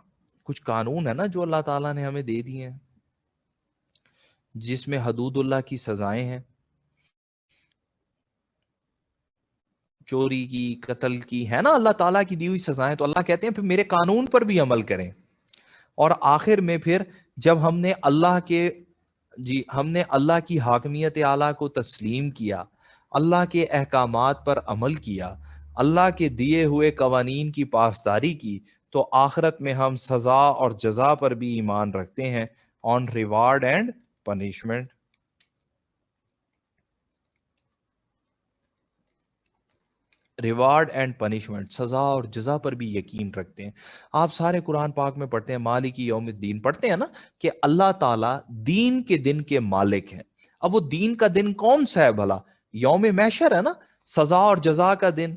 کچھ قانون ہے نا جو اللہ تعالیٰ نے ہمیں دے دیے ہیں، جس میں حدود اللہ کی سزائیں ہیں، چوری کی، قتل کی، ہے نا اللہ تعالیٰ کی دی ہوئی سزائیں. تو اللہ کہتے ہیں پھر میرے قانون پر بھی عمل کریں. اور آخر میں پھر جب ہم نے اللہ کے ہم نے اللہ کی حاکمیت اعلیٰ کو تسلیم کیا، اللہ کے احکامات پر عمل کیا، اللہ کے دیے ہوئے قوانین کی پاسداری کی، تو آخرت میں ہم سزا اور جزا پر بھی ایمان رکھتے ہیں، on reward and punishment. Reward and punishment, سزا اور جزا پر بھی یقین رکھتے ہیں. آپ سارے قرآن پاک میں پڑھتے ہیں مالک یوم الدین، پڑھتے ہیں نا کہ اللہ تعالیٰ دین کے دن کے مالک ہیں. اب وہ دین کا دن کون سا ہے بھلا؟ یوم محشر ہے نا، سزا اور جزا کا دن.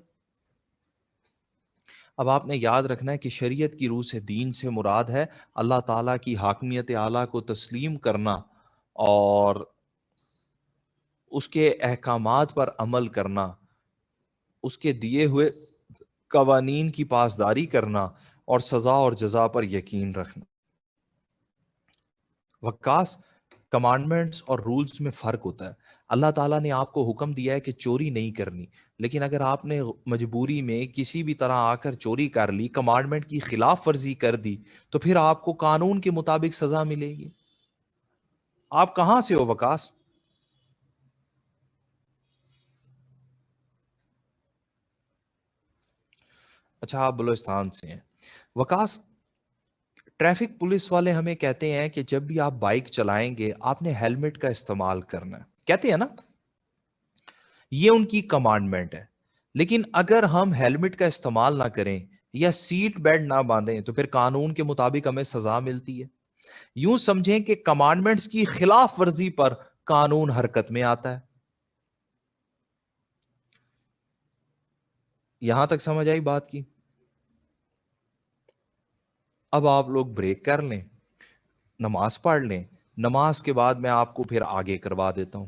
اب آپ نے یاد رکھنا ہے کہ شریعت کی روح سے دین سے مراد ہے اللہ تعالیٰ کی حاکمیت اعلیٰ کو تسلیم کرنا، اور اس کے احکامات پر عمل کرنا، اس کے دیے ہوئے قوانین کی پاسداری کرنا اور سزا اور جزا پر یقین رکھنا۔ وکاس، کمانڈمنٹس اور رولز میں فرق ہوتا ہے۔ اللہ تعالیٰ نے آپ کو حکم دیا ہے کہ چوری نہیں کرنی، لیکن اگر آپ نے مجبوری میں کسی بھی طرح آ کر چوری کر لی، کمانڈمنٹ کی خلاف ورزی کر دی، تو پھر آپ کو قانون کے مطابق سزا ملے گی۔ آپ کہاں سے ہو وکاس؟ اچھا، آپ بلوچستان سے ہیں۔ وکاس، ٹریفک پولیس والے ہمیں کہتے ہیں کہ جب بھی آپ بائک چلائیں گے آپ نے ہیلمٹ کا استعمال کرنا ہے، کہتے ہیں نا؟ یہ ان کی کمانڈمنٹ ہے، لیکن اگر ہم ہیلمٹ کا استعمال نہ کریں یا سیٹ بیلٹ نہ باندھیں تو پھر قانون کے مطابق ہمیں سزا ملتی ہے۔ یوں سمجھیں کہ کمانڈمنٹس کی خلاف ورزی پر قانون حرکت میں آتا ہے۔ یہاں تک سمجھ آئی بات کی؟ اب آپ لوگ بریک کر لیں، نماز پڑھ لیں، نماز کے بعد میں آپ کو پھر آگے کروا دیتا ہوں۔